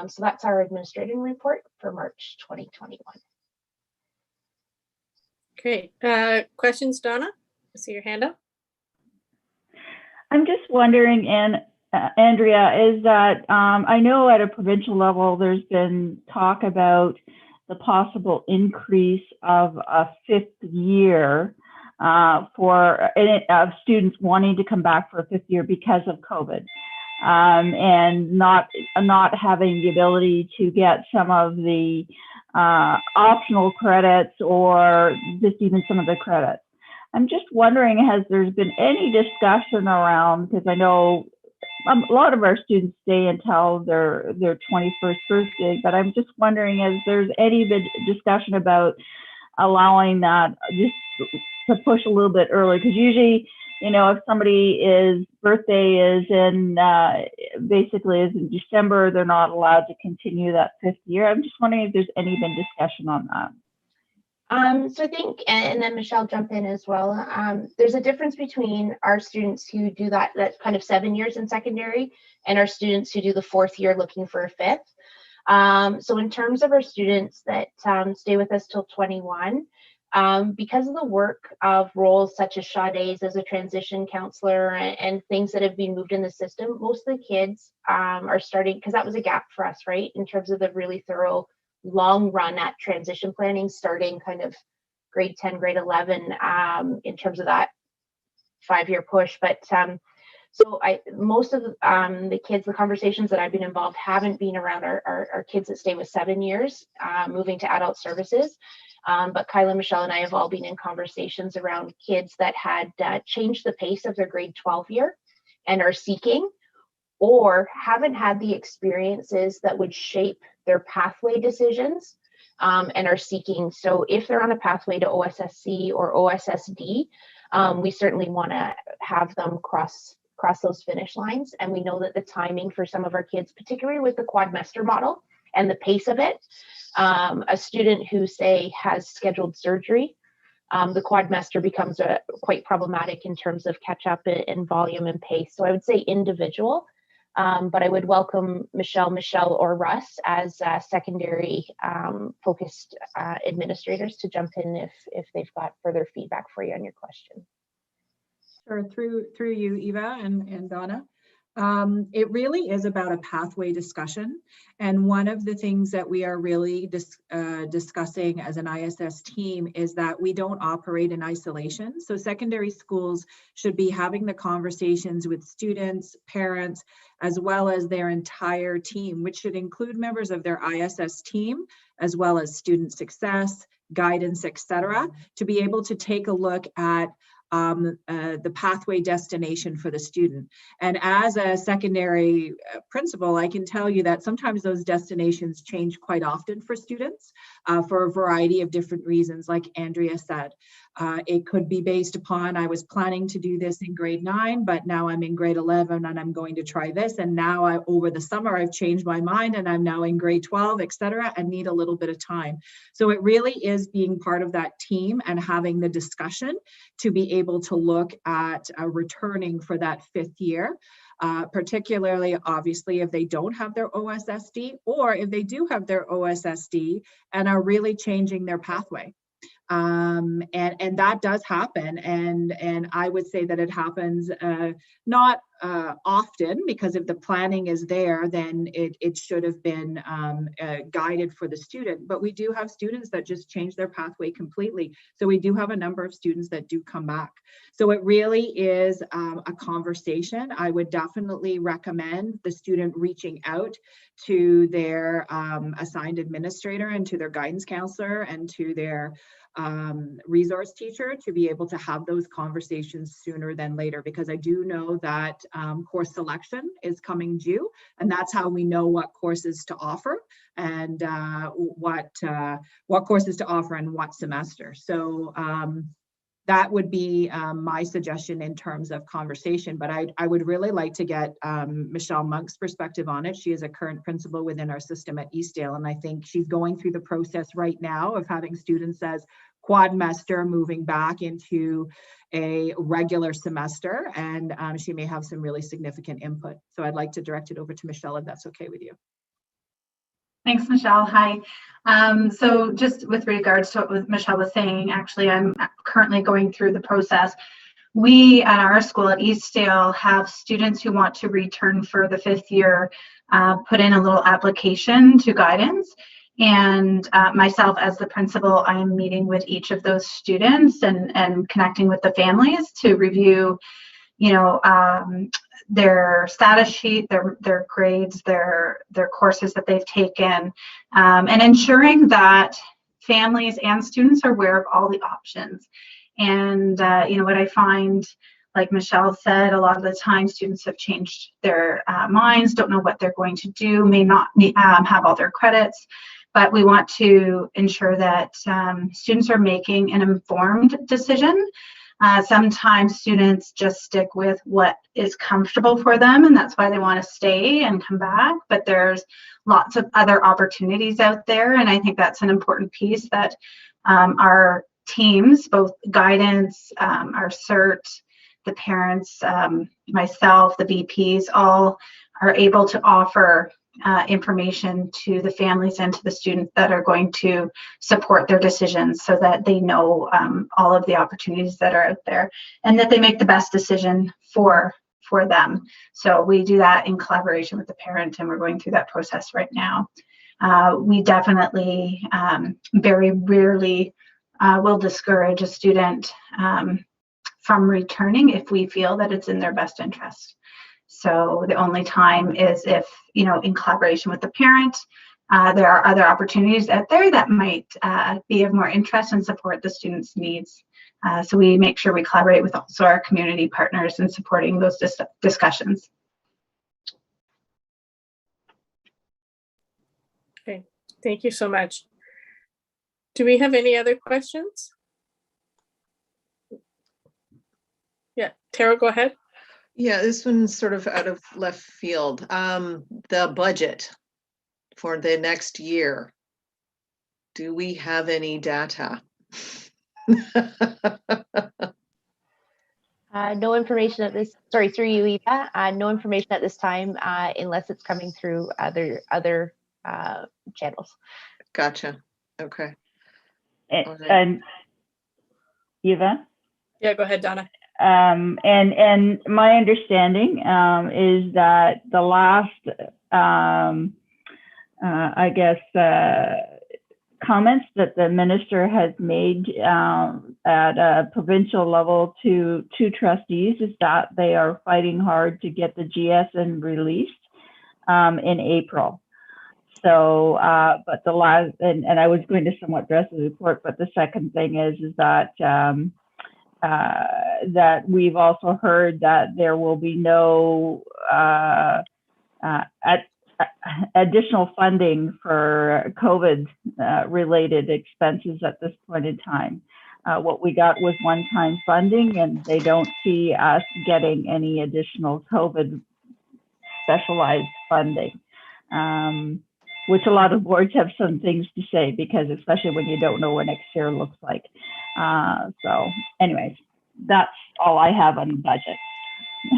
So that's our administrative report for March 2021. Great. Questions, Donna? I see your hand up. I'm just wondering, Andrea, is that I know at a provincial level there's been talk about the possible increase of a 5th year of students wanting to come back for a 5th year because of COVID, and not having the ability to get some of the optional credits or just even some of the credits. I'm just wondering, has there been any discussion around, because I know a lot of our students stay until their 21st birthday, but I'm just wondering if there's any discussion about allowing that just to push a little bit early, because usually, you know, if somebody's birthday is in basically is in December, they're not allowed to continue that 5th year. I'm just wondering if there's been discussion on that. So I think, and then Michelle jump in as well. There's a difference between our students who do that kind of 7 years in secondary and our students who do the 4th year looking for a 5th. So in terms of our students that stay with us till 21, because of the work of roles such as Sade's as a transition counselor and things that have been moved in the system, most of the kids are starting, because that was a gap for us, right, in terms of the really thorough long run at transition planning, starting kind of grade 10, grade 11 in terms of that 5-year push. But so most of the kids, the conversations that I've been involved haven't been around our kids that stay with 7 years, moving to adult services. But Kyla, Michelle, and I have all been in conversations around kids that had changed the pace of their grade 12 year and are seeking or haven't had the experiences that would shape their pathway decisions and are seeking. So if they're on a pathway to OSSC or OSSD, we certainly want to have them cross those finish lines. And we know that the timing for some of our kids, particularly with the quadmester model and the pace of it, a student who, say, has scheduled surgery, the quadmester becomes quite problematic in terms of catch up in volume and pace. So I would say individual. But I would welcome Michelle, or Russ as secondary focused administrators to jump in if they've got further feedback for you on your question. Sure, through you, Eva and Donna. It really is about a pathway discussion. And one of the things that we are really discussing as an ISS team is that we don't operate in isolation. So secondary schools should be having the conversations with students, parents, as well as their entire team, which should include members of their ISS team, as well as student success, guidance, etc., to be able to take a look at the pathway destination for the student. And as a secondary principal, I can tell you that sometimes those destinations change quite often for students for a variety of different reasons, like Andrea said. It could be based upon, I was planning to do this in grade 9, but now I'm in grade 11 and I'm going to try this. And now over the summer, I've changed my mind and I'm now in grade 12, etc., and need a little bit of time. So it really is being part of that team and having the discussion to be able to look at returning for that 5th year. Particularly, obviously, if they don't have their OSSD or if they do have their OSSD and are really changing their pathway. And that does happen, and I would say that it happens not often, because if the planning is there, then it should have been guided for the student. But we do have students that just change their pathway completely. So we do have a number of students that do come back. So it really is a conversation. I would definitely recommend the student reaching out to their assigned administrator and to their guidance counselor and to their resource teacher to be able to have those conversations sooner than later, because I do know that course selection is coming due, and that's how we know what courses to offer and what courses to offer and what semester. So that would be my suggestion in terms of conversation, but I would really like to get Michelle Monk's perspective on it. She is a current principal within our system at Eastdale, and I think she's going through the process right now of having students as quadmester moving back into a regular semester, and she may have some really significant input. So I'd like to direct it over to Michelle, if that's okay with you. Thanks, Michelle. Hi. So just with regards to what Michelle was saying, actually, I'm currently going through the process. We at our school at Eastdale have students who want to return for the 5th year, put in a little application to guidance. And myself as the principal, I am meeting with each of those students and connecting with the families to review, their status sheet, their grades, their courses that they've taken, and ensuring that families and students are aware of all the options. And what I find, like Michelle said, a lot of the time students have changed their minds, don't know what they're going to do, may not have all their credits, but we want to ensure that students are making an informed decision. Sometimes students just stick with what is comfortable for them, and that's why they want to stay and come back, but there's lots of other opportunities out there, and I think that's an important piece that our teams, both guidance, our CERT, the parents, myself, the BPs, all are able to offer information to the families and to the students that are going to support their decisions, so that they know all of the opportunities that are out there and that they make the best decision for them. So we do that in collaboration with the parent, and we're going through that process right now. We definitely very rarely will discourage a student from returning if we feel that it's in their best interest. So the only time is if, you know, in collaboration with the parent, there are other opportunities out there that might be of more interest and support the student's needs. So we make sure we collaborate with also our community partners in supporting those discussions. Okay, thank you so much. Do we have any other questions? Yeah, Tara, go ahead. Yeah, this one's sort of out of left field. The budget for the next year. Do we have any data? No information at this, sorry, through you, Eva. No information at this time, unless it's coming through other channels. Gotcha. Okay. And Eva? Yeah, go ahead, Donna. And my understanding is that the last, I guess, comments that the minister has made at a provincial level to trustees is that they are fighting hard to get the GSN released in April. So, but the last, and I was going to somewhat address the report, but the second thing is that that we've also heard that there will be no additional funding for COVID related expenses at this point in time. What we got was one-time funding, and they don't see us getting any additional COVID specialized funding, which a lot of boards have some things to say, because especially when you don't know what next year looks like. So anyways, that's all I have on the budget.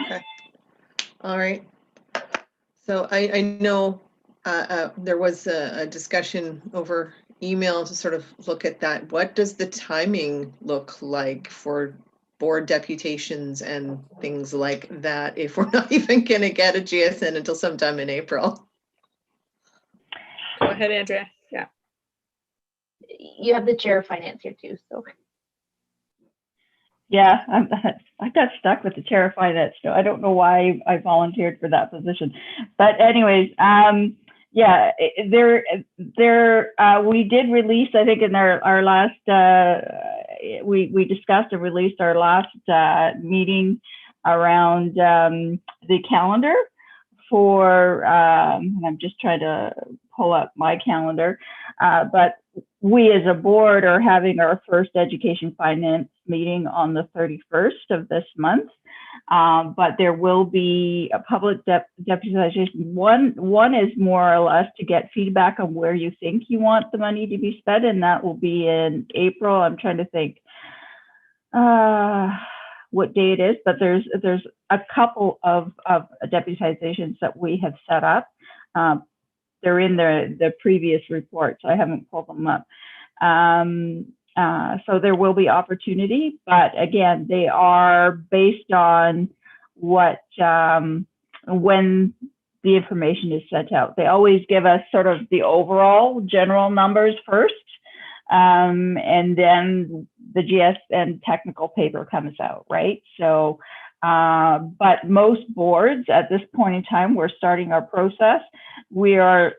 Okay. All right. So I know there was a discussion over email to sort of look at that. What does the timing look like for board deputations and things like that if we're not even going to get a GSN until sometime in April? Go ahead, Andrea. Yeah. You have the chair of finance here too, so. Yeah, I got stuck with the chair of finance, so I don't know why I volunteered for that position. But anyways, yeah, we did release, I think in our last, we discussed and released our last meeting around the calendar for, and I'm just trying to pull up my calendar, but we as a board are having our first education finance meeting on the 31st of this month, but there will be a public deputization. One is more or less to get feedback on where you think you want the money to be spent, and that will be in April. I'm trying to think what day it is, but there's a couple of deputizations that we have set up. They're in the previous report, so I haven't pulled them up. So there will be opportunity, but again, they are based on what, when the information is sent out. They always give us sort of the overall general numbers first, and then the GSN technical paper comes out, right? So, but most boards at this point in time, we're starting our process. We're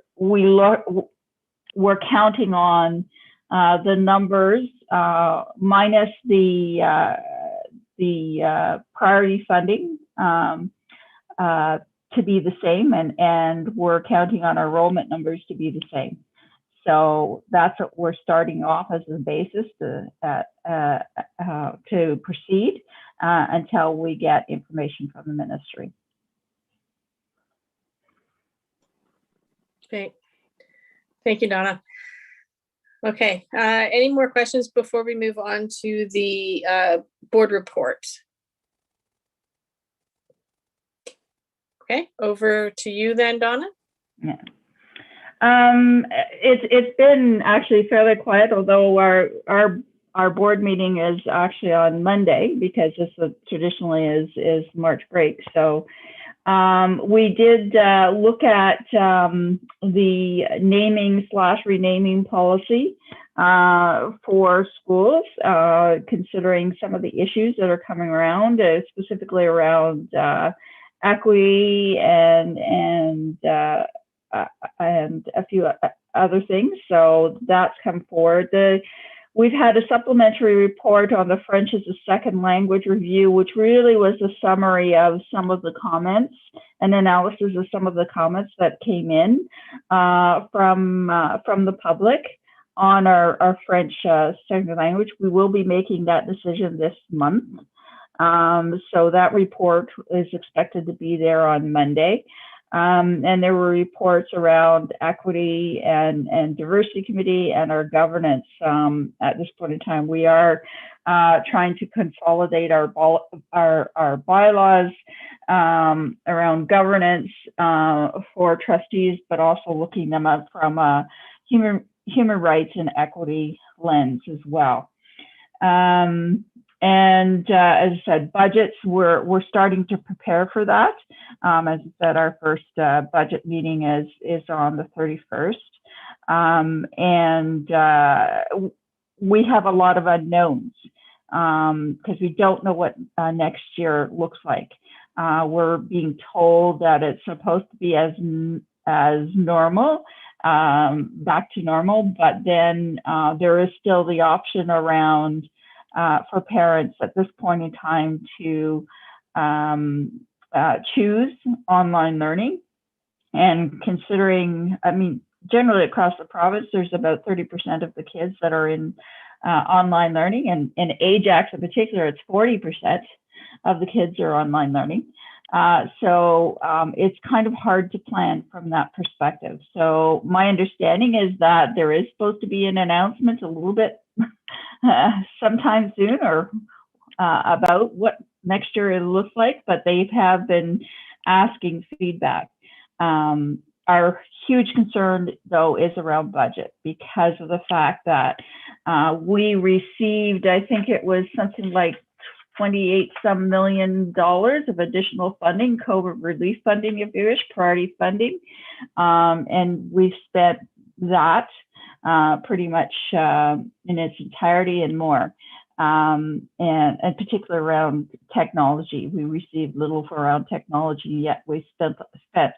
counting on the numbers minus the the priority funding to be the same, and we're counting on our enrollment numbers to be the same. So that's what we're starting off as a basis to proceed until we get information from the ministry. Great. Thank you, Donna. Okay, any more questions before we move on to the board report? Okay, over to you then, Donna. Yeah. It's been actually fairly quiet, although our board meeting is actually on Monday because this traditionally is March break. So we did look at the naming/renaming policy for schools, considering some of the issues that are coming around, specifically around equity and a few other things. So that's come forward. We've had a supplementary report on the French as a second language review, which really was a summary of some of the comments and analysis of some of the comments that came in from the public on our French second language. We will be making that decision this month. So that report is expected to be there on Monday. And there were reports around equity and diversity committee and our governance. At this point in time, we are trying to consolidate our bylaws around governance for trustees, but also looking them up from a human rights and equity lens as well. And as I said, budgets, we're starting to prepare for that. As I said, our first budget meeting is on the 31st. And we have a lot of unknowns because we don't know what next year looks like. We're being told that it's supposed to be as normal, back to normal, but then there is still the option around for parents at this point in time to choose online learning. And considering, I mean, generally across the province, there's about 30% of the kids that are in online learning, and in Ajax in particular, it's 40% of the kids are online learning. So it's kind of hard to plan from that perspective. So my understanding is that there is supposed to be an announcement a little bit sometime soon or about what next year it looks like, but they have been asking feedback. Our huge concern, though, is around budget because of the fact that we received, I think it was something like $28-some million of additional funding, COVID relief funding, if you wish, priority funding. And we've spent that pretty much in its entirety and more. And in particular around technology. We received little for around technology, yet we spent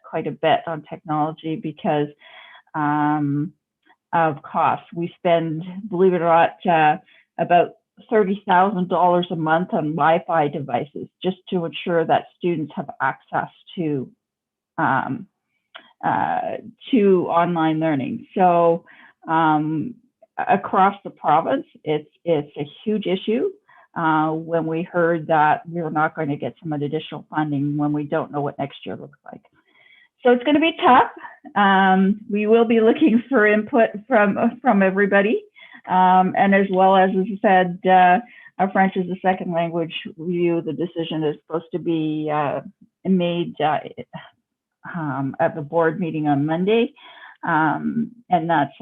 quite a bit on technology because of costs. We spend, believe it or not, about $30,000 a month on Wi-Fi devices just to ensure that students have access to online learning. So across the province, it's a huge issue when we heard that we were not going to get some additional funding when we don't know what next year looks like. So it's going to be tough. We will be looking for input from everybody. And as well as I said, our French as a second language review, the decision is supposed to be made at the board meeting on Monday. And that's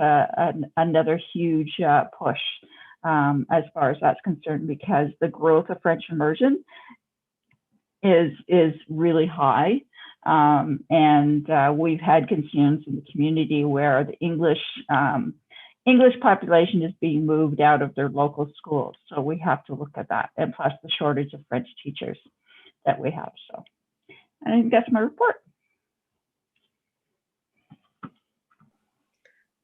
another huge push as far as that's concerned, because the growth of French immersion is really high. And we've had concerns in the community where the English population is being moved out of their local schools. So we have to look at that, and plus the shortage of French teachers that we have. So I think that's my report.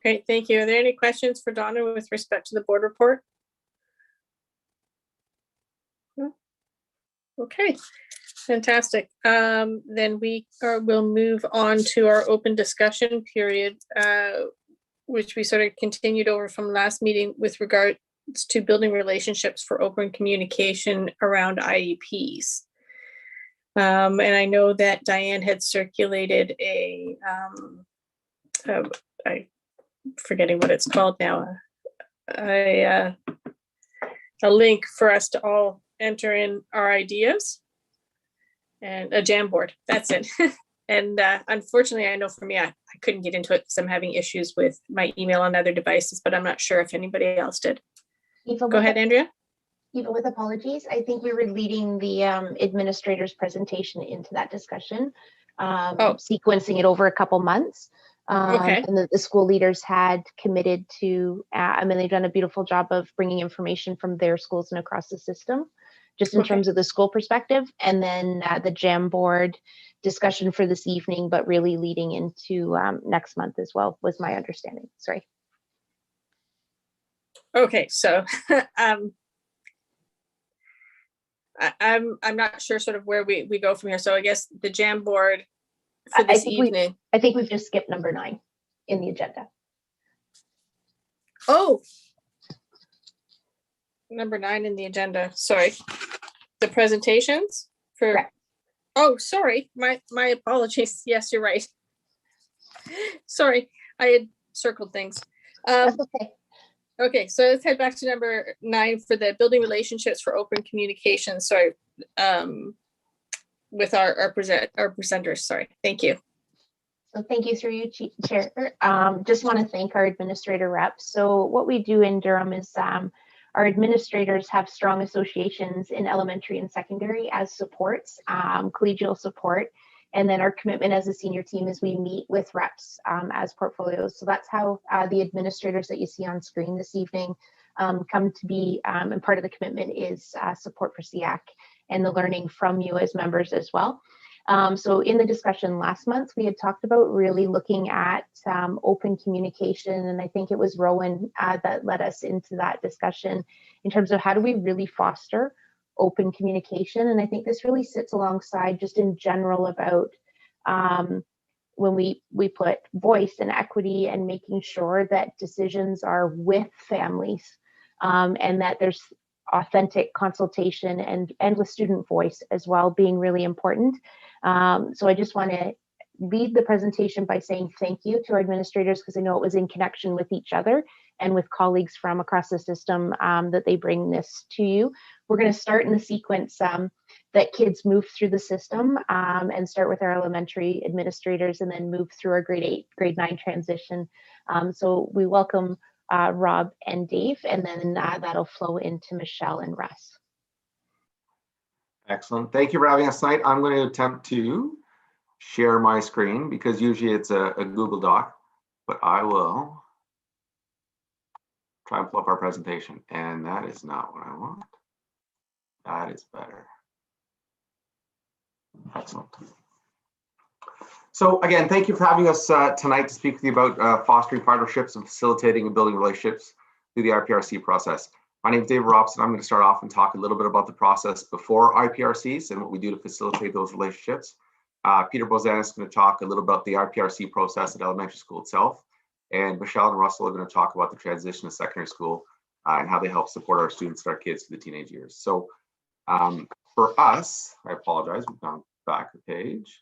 Great, thank you. Are there any questions for Donna with respect to the board report? Okay, fantastic. Then we'll move on to our open discussion period, which we sort of continued over from last meeting with regards to building relationships for open communication around IEPs. And I know that Diane had circulated I'm forgetting what it's called now, a link for us to all enter in our ideas, and a Jamboard, that's it. And unfortunately, I know for me, I couldn't get into it because I'm having issues with my email on other devices, but I'm not sure if anybody else did. Eva, Go ahead, Andrea. Eva, with apologies, I think we were leading the administrator's presentation into that discussion, sequencing it over a couple months. Okay. And the school leaders had committed to, I mean, they've done a beautiful job of bringing information from their schools and across the system, just in terms of the school perspective. And then the Jamboard discussion for this evening, but really leading into next month as well, was my understanding. Sorry. Okay, so I'm not sure sort of where we go from here. So I guess the Jamboard for this evening. I think we've just skipped number 9 in the agenda. Oh, number 9 in the agenda. Sorry, the presentations for. Correct. Oh, sorry. My apologies. Yes, you're right. Sorry, I had circled things. That's okay. Okay, so let's head back to number 9 for the building relationships for open communication. Sorry, with our presenters. Sorry, thank you. So thank you through you, Chair. Just want to thank our administrator reps. So what we do in Durham is our administrators have strong associations in elementary and secondary as supports, collegial support. And then our commitment as a senior team is we meet with reps as portfolios. So that's how the administrators that you see on screen this evening come to be, and part of the commitment is support for SEAC and the learning from you as members as well. So in the discussion last month, we had talked about really looking at open communication, and I think it was Rowan that led us into that discussion in terms of how do we really foster open communication. And I think this really sits alongside just in general about when we put voice and equity and making sure that decisions are with families and that there's authentic consultation and with student voice as well being really important. So I just want to lead the presentation by saying thank you to our administrators, because I know it was in connection with each other and with colleagues from across the system that they bring this to you. We're going to start in the sequence that kids move through the system and start with our elementary administrators and then move through our grade 8, grade 9 transition. So we welcome Rob and Dave, and then that'll flow into Michelle and Russ. Excellent. Thank you for having us tonight. I'm going to attempt to share my screen because usually it's a Google Doc, but I will try and pull up our presentation. And that is not what I want. That is better. Excellent. So again, thank you for having us tonight to speak with you about fostering partnerships and facilitating and building relationships through the IPRC process. My name is David Robson. I'm going to start off and talk a little bit about the process before IPRCs and what we do to facilitate those relationships. Peter Bozanis is going to talk a little about the IPRC process at elementary school itself. And Michelle and Russell are going to talk about the transition to secondary school and how they help support our students and our kids through the teenage years. So for us, I apologize, we've gone back a page.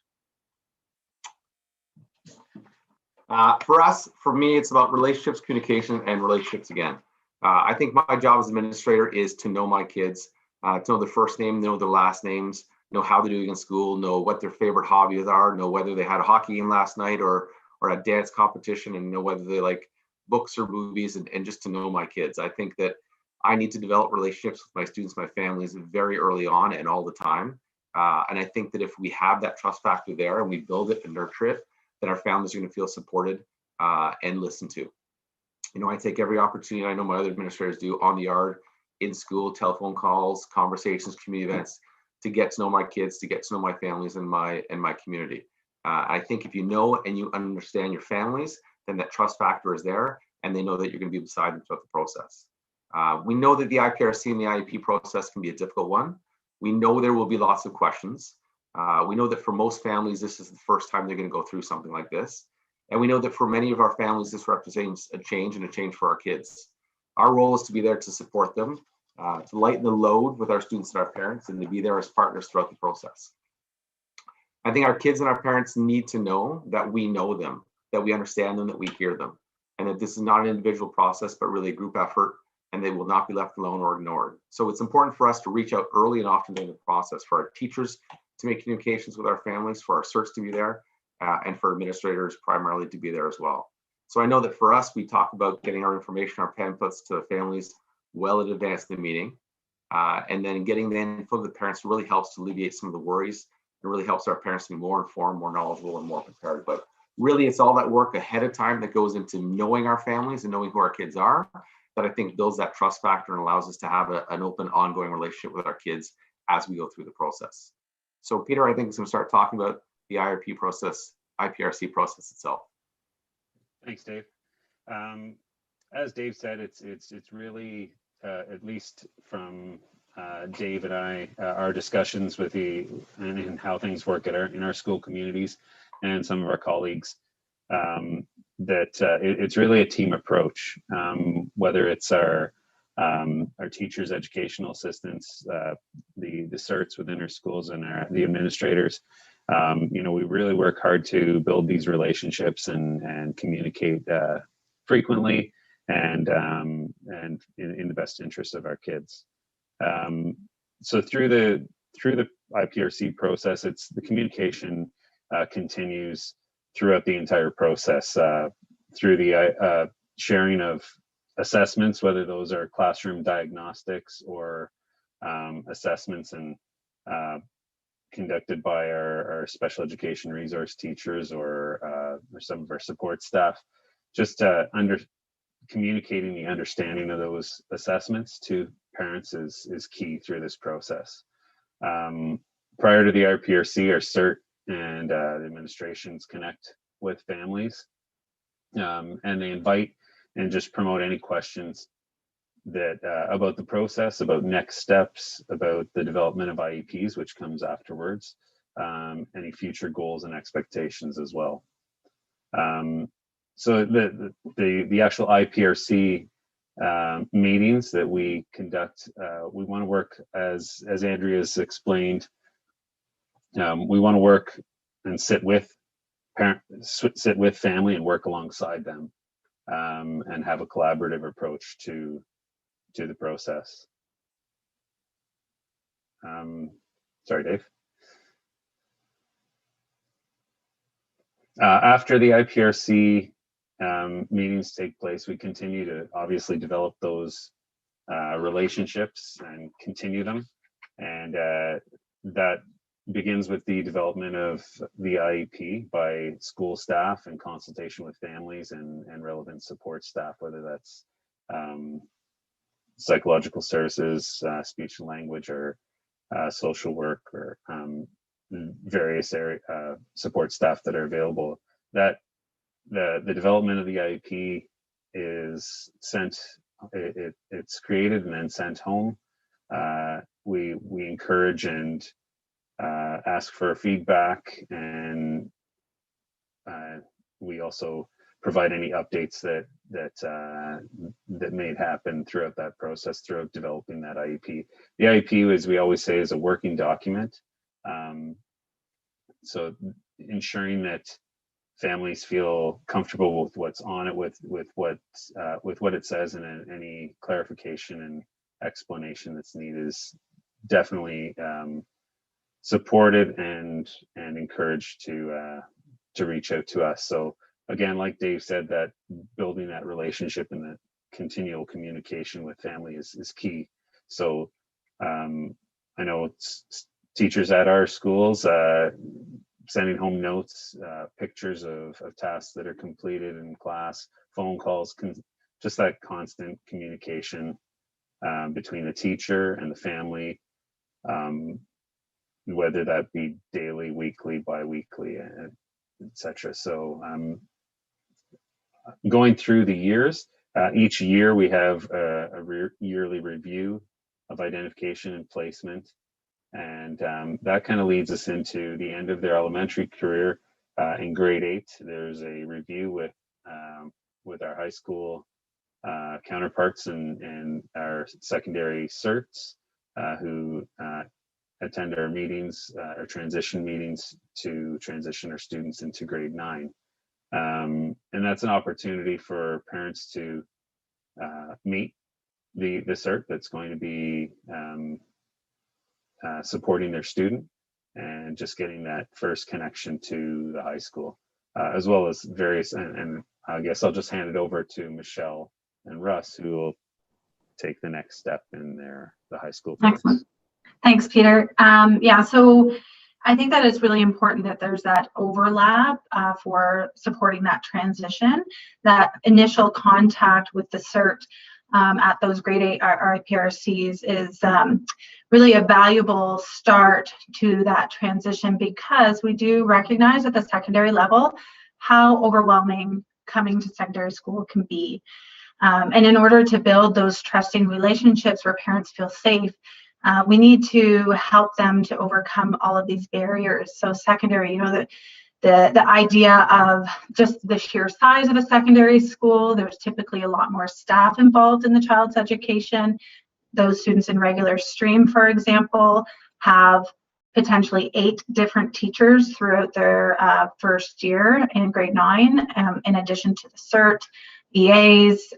For us, for me, it's about relationships, communication, and relationships again. I think my job as administrator is to know my kids, to know their first name, know their last names, know how they're doing in school, know what their favorite hobbies are, know whether they had a hockey game last night or a dance competition, and know whether they like books or movies, and just to know my kids. I think that I need to develop relationships with my students, my families very early on and all the time. And I think that if we have that trust factor there and we build it and nurture it, then our families are going to feel supported and listened to. You know, I take every opportunity, I know my other administrators do, on the yard, in school, telephone calls, conversations, community events, to get to know my kids, to get to know my families and my community. I think if you know and you understand your families, then that trust factor is there, and they know that you're going to be beside them throughout the process. We know that the IPRC and the IEP process can be a difficult one. We know there will be lots of questions. We know that for most families, this is the first time they're going to go through something like this. And we know that for many of our families, this represents a change and a change for our kids. Our role is to be there to support them, to lighten the load with our students and our parents, and to be there as partners throughout the process. I think our kids and our parents need to know that we know them, that we understand them, that we hear them, and that this is not an individual process, but really a group effort, and they will not be left alone or ignored. So it's important for us to reach out early and often during the process, for our teachers to make communications with our families, for our CERTs to be there, and for administrators primarily to be there as well. So I know that for us, we talk about getting our information, our pamphlets to families well in advance of the meeting, and then getting the info to the parents really helps to alleviate some of the worries. It really helps our parents to be more informed, more knowledgeable, and more prepared. But really, it's all that work ahead of time that goes into knowing our families and knowing who our kids are that I think builds that trust factor and allows us to have an open, ongoing relationship with our kids as we go through the process. So Peter, I think is going to start talking about the IRP process, IPRC process itself. Thanks, Dave. As Dave said, it's really, at least from Dave and I, our discussions with and how things work in our school communities and some of our colleagues, that it's really a team approach, whether it's our teachers, educational assistants, the CERTs within our schools, and the administrators. We really work hard to build these relationships and communicate frequently and in the best interest of our kids. So through the IPRC process, it's the communication continues throughout the entire process, through the sharing of assessments, whether those are classroom diagnostics or assessments and conducted by our special education resource teachers or some of our support staff. Just communicating the understanding of those assessments to parents is key through this process. Prior to the IPRC, our CERT and the administrations connect with families, and they invite and just promote any questions that about the process, about next steps, about the development of IEPs, which comes afterwards, any future goals and expectations as well. So the actual IPRC meetings that we conduct, we want to work as Andrea's explained. We want to work and sit with family and work alongside them, and have a collaborative approach to the process. Sorry, Dave. After the IPRC meetings take place, we continue to obviously develop those relationships and continue them, and that begins with the development of the IEP by school staff in consultation with families and relevant support staff, whether that's psychological services, speech and language, or social work, or various area support staff that are available. That the development of the IEP is sent, it's created and then sent home. We encourage and ask for feedback, and we also provide any updates that may happen throughout that process, throughout developing that IEP. The IEP, as we always say, is a working document. So ensuring that families feel comfortable with what's on it, with what it says, and any clarification and explanation that's needed is definitely supported and encouraged to reach out to us. So again, like Dave said, that building that relationship and that continual communication with family is key. So I know teachers at our schools sending home notes, pictures of tasks that are completed in class, phone calls, just that constant communication between the teacher and the family, whether that be daily, weekly, bi-weekly, etc. So going through the years, each year we have a yearly review of identification and placement, And that kind of leads us into the end of their elementary career. In grade 8, there's a review with our high school counterparts and our secondary certs who attend our meetings, our transition meetings to transition our students into grade 9. And that's an opportunity for parents to meet the cert that's going to be supporting their student and just getting that first connection to the high school, as well as various, and I guess I'll just hand it over to Michelle and Russ, who will take the next step in the high school course. Excellent. Thanks, Peter. Yeah, so I think that it's really important that there's that overlap for supporting that transition. That initial contact with the CERT at those grade 8 RIPRCs is really a valuable start to that transition, because we do recognize at the secondary level how overwhelming coming to secondary school can be. And in order to build those trusting relationships where parents feel safe, we need to help them to overcome all of these barriers. So secondary, you know, the idea of just the sheer size of a secondary school, there's typically a lot more staff involved in the child's education. Those students in regular stream, for example, have potentially 8 different teachers throughout their first year in grade 9, in addition to the CERT, EAs,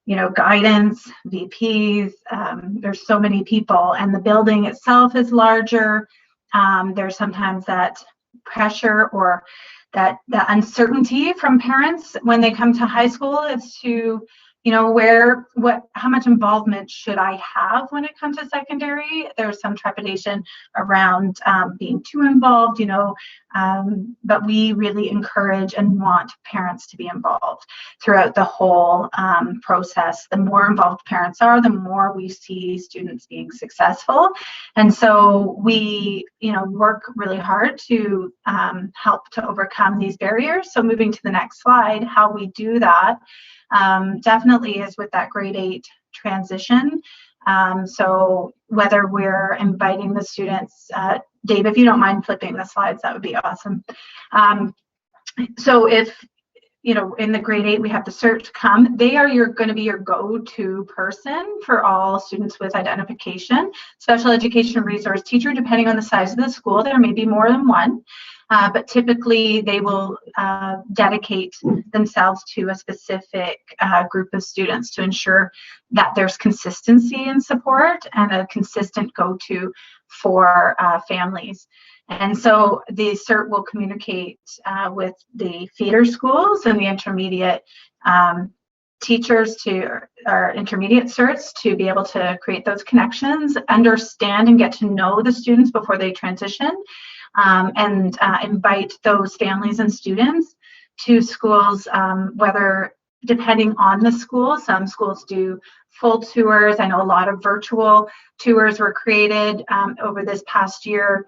you know, guidance, VPs. There's so many people, and the building itself is larger. There's sometimes that pressure or that uncertainty from parents when they come to high school as to, you know, how much involvement should I have when it comes to secondary? There's some trepidation around being too involved, you know, but we really encourage and want parents to be involved throughout the whole process. The more involved parents are, the more we see students being successful. And so we, you know, work really hard to help to overcome these barriers. So moving to the next slide, how we do that definitely is with that grade 8 transition. So whether we're inviting the students, Dave, if you don't mind flipping the slides, that would be awesome. So if, you know, in the grade 8, we have the CERT come, they are going to be your go-to person for all students with identification. Special education resource teacher, depending on the size of the school, there may be more than one. But typically they will dedicate themselves to a specific group of students to ensure that there's consistency in support and a consistent go-to for families. And so the CERT will communicate with the feeder schools and the intermediate teachers to our intermediate certs to be able to create those connections, understand and get to know the students before they transition. And invite those families and students to schools, whether depending on the school. Some schools do full tours. I know a lot of virtual tours were created over this past year,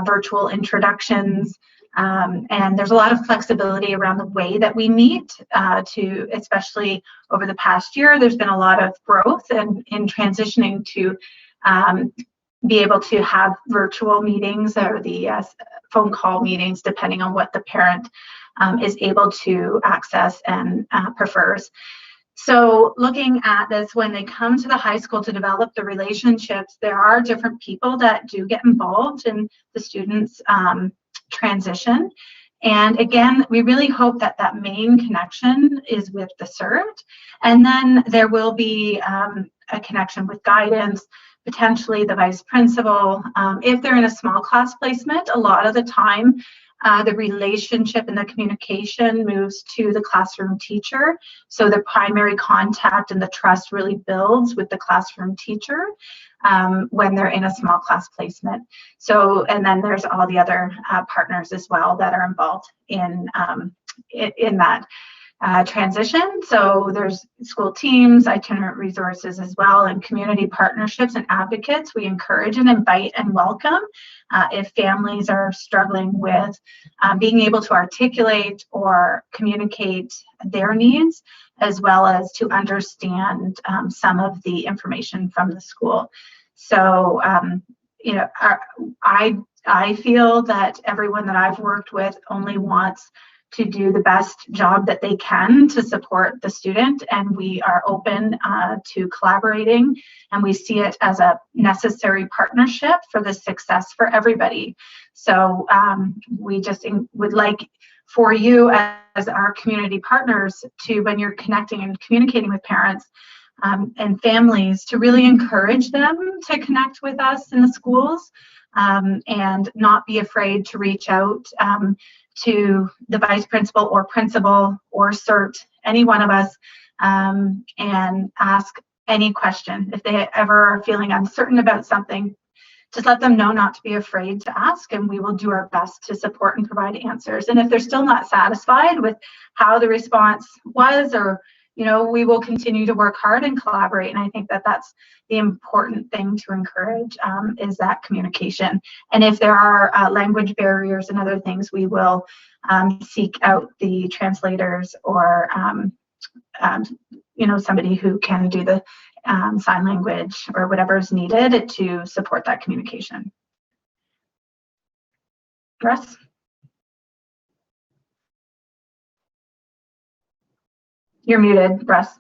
virtual introductions. And there's a lot of flexibility around the way that we meet especially over the past year, there's been a lot of growth in transitioning to be able to have virtual meetings or the phone call meetings, depending on what the parent is able to access and prefers. So looking at this, when they come to the high school to develop the relationships, there are different people that do get involved in the students' transition. And again, we really hope that that main connection is with the CERT. And then there will be a connection with guidance, potentially the vice principal. If they're in a small class placement, a lot of the time, the relationship and the communication moves to the classroom teacher. So the primary contact and the trust really builds with the classroom teacher when they're in a small class placement. So, and then there's all the other partners as well that are involved in that transition. So there's school teams, itinerant resources as well, and community partnerships and advocates. We encourage and invite and welcome if families are struggling with being able to articulate or communicate their needs, as well as to understand some of the information from the school. So I feel that everyone that I've worked with only wants to do the best job that they can to support the student, and we are open to collaborating, and we see it as a necessary partnership for the success for everybody. So we just would like for you as our community partners to, when you're connecting and communicating with parents and families, to really encourage them to connect with us in the schools, and not be afraid to reach out to the vice principal or principal or CERT, any one of us, and ask any question. If they ever are feeling uncertain about something, just let them know not to be afraid to ask, and we will do our best to support and provide answers. And if they're still not satisfied with how the response was, or we will continue to work hard and collaborate. And I think that that's the important thing to encourage, is that communication. And if there are language barriers and other things, we will seek out the translators or somebody who can do the sign language or whatever is needed to support that communication. Russ? You're muted, Russ.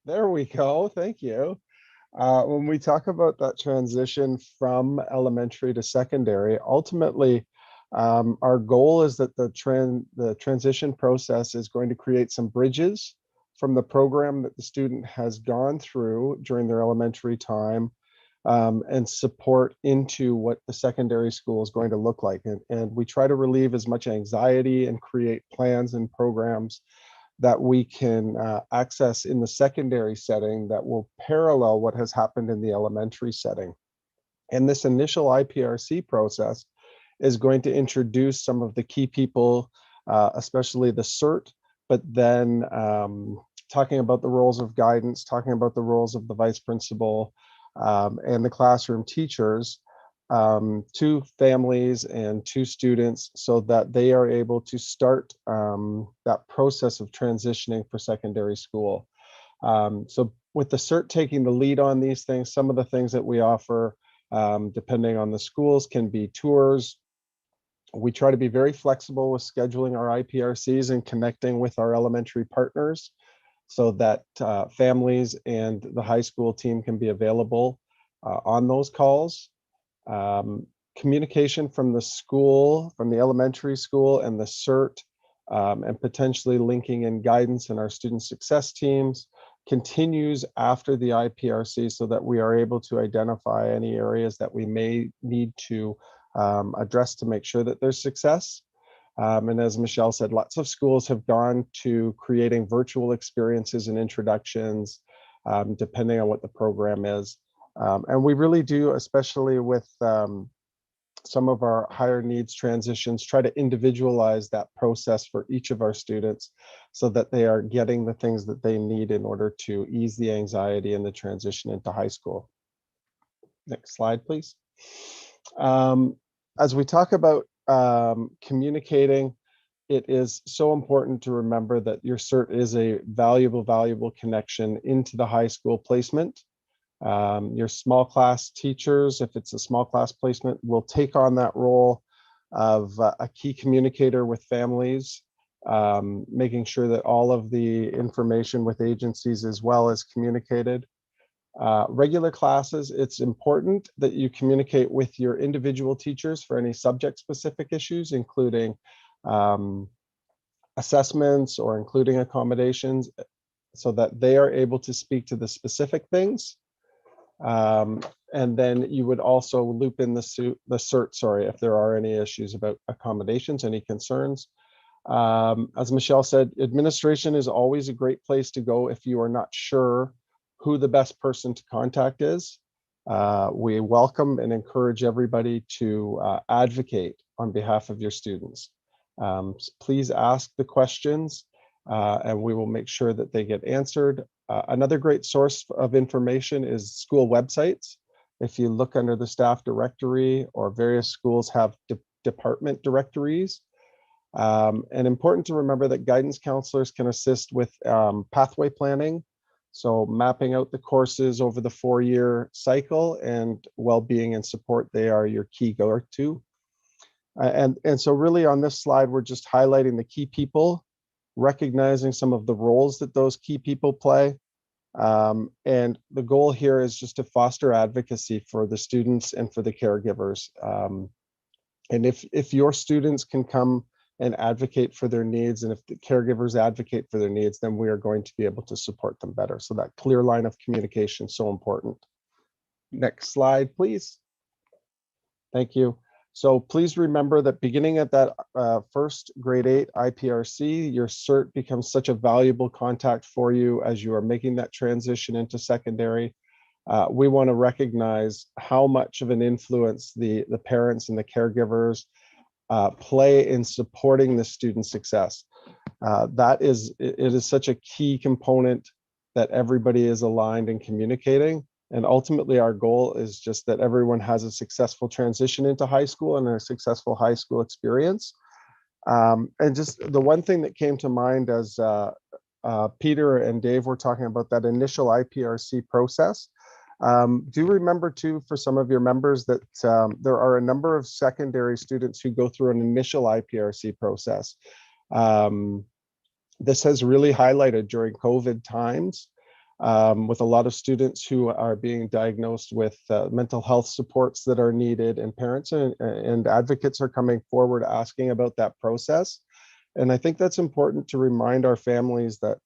There we go. Thank you. When we talk about that transition from elementary to secondary, ultimately, our goal is that the transition process is going to create some bridges from the program that the student has gone through during their elementary time, and support into what the secondary school is going to look like. And we try to relieve as much anxiety and create plans and programs that we can access in the secondary setting that will parallel what has happened in the elementary setting. And this initial IPRC process is going to introduce some of the key people, especially the CERT, but then talking about the roles of guidance, talking about the roles of the vice principal and the classroom teachers to families and to students, so that they are able to start that process of transitioning for secondary school. So with the CERT taking the lead on these things, some of the things that we offer, depending on the schools, can be tours. We try to be very flexible with scheduling our IPRCs and connecting with our elementary partners, so that families and the high school team can be available on those calls. Communication from the school, from the elementary school and the CERT, and potentially linking in guidance in our student success teams continues after the IPRC, so that we are able to identify any areas that we may need to address to make sure that there's success. And as Michelle said, lots of schools have gone to creating virtual experiences and introductions, depending on what the program is. And we really do, especially with some of our higher needs transitions, try to individualize that process for each of our students, so that they are getting the things that they need in order to ease the anxiety and the transition into high school. Next slide, please. As we talk about communicating, it is so important to remember that your CERT is a valuable connection into the high school placement. Your small class teachers, if it's a small class placement, will take on that role of a key communicator with families, making sure that all of the information with agencies as well is communicated. Regular classes, it's important that you communicate with your individual teachers for any subject specific issues, including assessments or including accommodations, so that they are able to speak to the specific things. And then you would also loop in the CERT, if there are any issues about accommodations, any concerns. As Michelle said, administration is always a great place to go if you are not sure who the best person to contact is. We welcome and encourage everybody to advocate on behalf of your students. Please ask the questions and we will make sure that they get answered. Another great source of information is school websites. If you look under the staff directory, or various schools have department directories. And important to remember that guidance counselors can assist with pathway planning. So mapping out the courses over the 4-year cycle and well-being and support, they are your key go-to. And so really on this slide, we're just highlighting the key people, recognizing some of the roles that those key people play. And the goal here is just to foster advocacy for the students and for the caregivers. And if your students can come and advocate for their needs, and if the caregivers advocate for their needs, then we are going to be able to support them better. So that clear line of communication is so important. Next slide, please. Thank you. So please remember that beginning at that first grade 8 IPRC, your CERT becomes such a valuable contact for you as you are making that transition into secondary. We want to recognize how much of an influence the parents and the caregivers play in supporting the student success. It is such a key component that everybody is aligned and communicating. And ultimately, our goal is just that everyone has a successful transition into high school and a successful high school experience. And just the one thing that came to mind as Peter and Dave were talking about that initial IPRC process. Do remember too, for some of your members, that there are a number of secondary students who go through an initial IPRC process. This has really highlighted during COVID times. With a lot of students who are being diagnosed with mental health supports that are needed, and parents and advocates are coming forward asking about that process. And I think that's important to remind our families that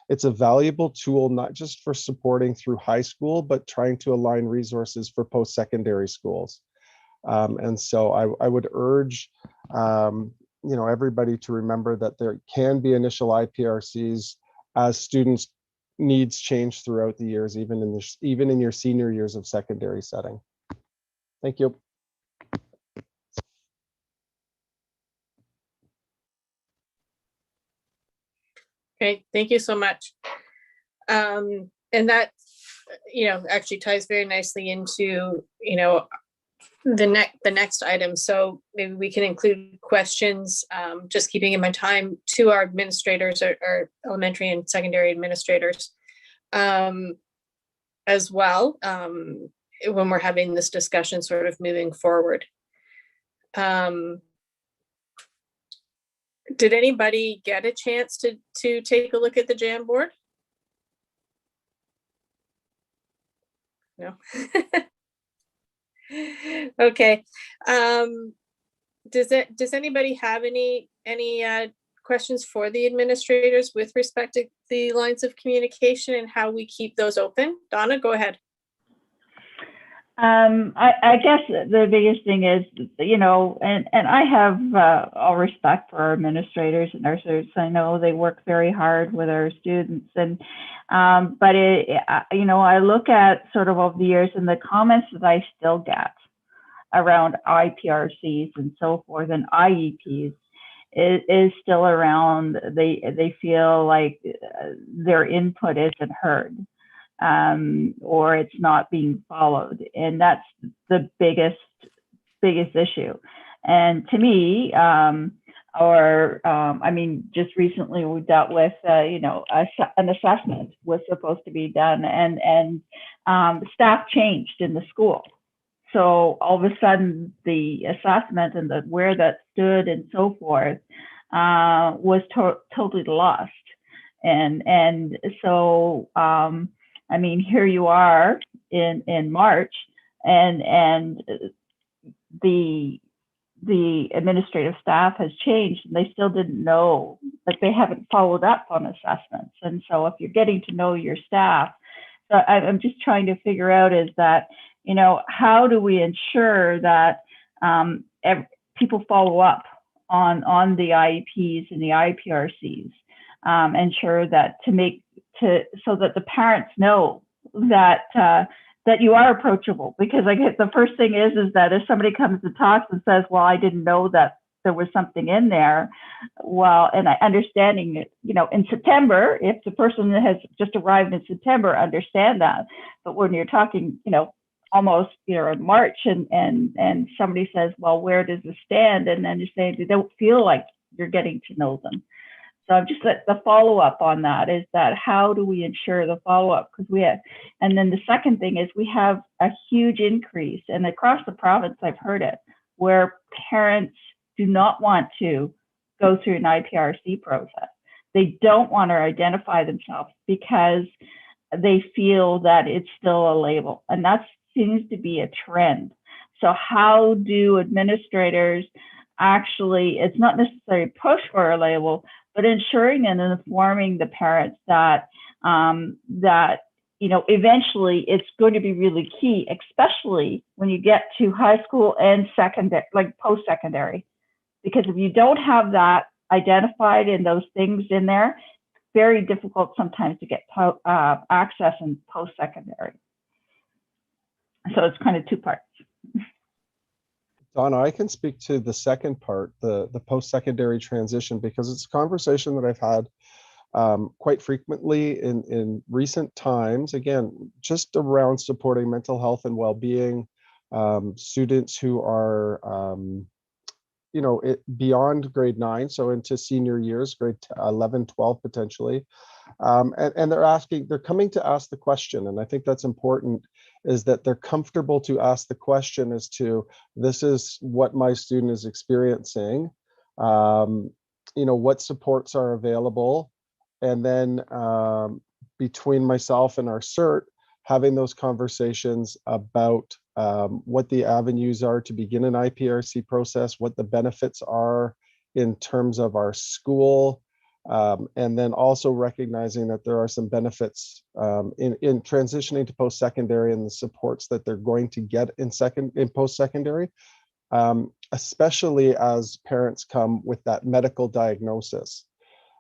it's a valuable tool, not just for supporting through high school, but trying to align resources for post-secondary schools. And so I would urge everybody to remember that there can be initial IPRCs as students' needs change throughout the years, even in your senior years of secondary setting. Thank you. Okay, thank you so much. And that, actually ties very nicely into, the next item. So maybe we can include questions, just keeping in mind time, to our administrators or elementary and secondary administrators as well, when we're having this discussion sort of moving forward. Did anybody get a chance to take a look at the Jamboard? No. Okay. Does anybody have any questions for the administrators with respect to the lines of communication and how we keep those open? Donna, go ahead. I guess the biggest thing is, and I have all respect for our administrators and nurses. I know they work very hard with our students, and but I look at sort of over the years, and the comments that I still get around IPRCs and so forth and IEPs is still around. They feel like their input isn't heard. Or it's not being followed, and that's the biggest issue. And to me, just recently we dealt with, an assessment was supposed to be done, and staff changed in the school. So all of a sudden, the assessment and where that stood and so forth was totally lost, and so. Here you are in March, and the administrative staff has changed, and they still didn't know, like they haven't followed up on assessments. And so if you're getting to know your staff, so I'm just trying to figure out is that, how do we ensure that people follow up on the IEPs and the IPRCs, ensure that so that the parents know that that you are approachable. Because I guess the first thing is that if somebody comes and talks and says, well, I didn't know that there was something in there, well, and understanding it, in September, if the person has just arrived in September, understand that. But when you're talking, almost, in March, and somebody says, well, where does this stand? And then you're saying they don't feel like you're getting to know them. So I'm just the follow-up on that is that how do we ensure the follow-up? Because and then the second thing is we have a huge increase, and across the province I've heard it, where parents do not want to go through an IPRC process. They don't want to identify themselves because they feel that it's still a label, and that seems to be a trend. So how do administrators actually, it's not necessarily push for a label, but ensuring and informing the parents that eventually it's going to be really key, especially when you get to high school and secondary, like post-secondary, because if you don't have that identified and those things in there, very difficult sometimes to get access in post-secondary. So it's kind of two parts. Donna, I can speak to the second part, the post-secondary transition, because it's a conversation that I've had quite frequently in recent times, again, just around supporting mental health and well-being, students who are, beyond grade 9, so into senior years, grade 11, 12 potentially. And they're coming to ask the question, and I think that's important, is that they're comfortable to ask the question as to, this is what my student is experiencing, what supports are available, and then between myself and our CERT, having those conversations about what the avenues are to begin an IPRC process, what the benefits are in terms of our school, and then also recognizing that there are some benefits in transitioning to post-secondary and the supports that they're going to get in post-secondary, especially as parents come with that medical diagnosis,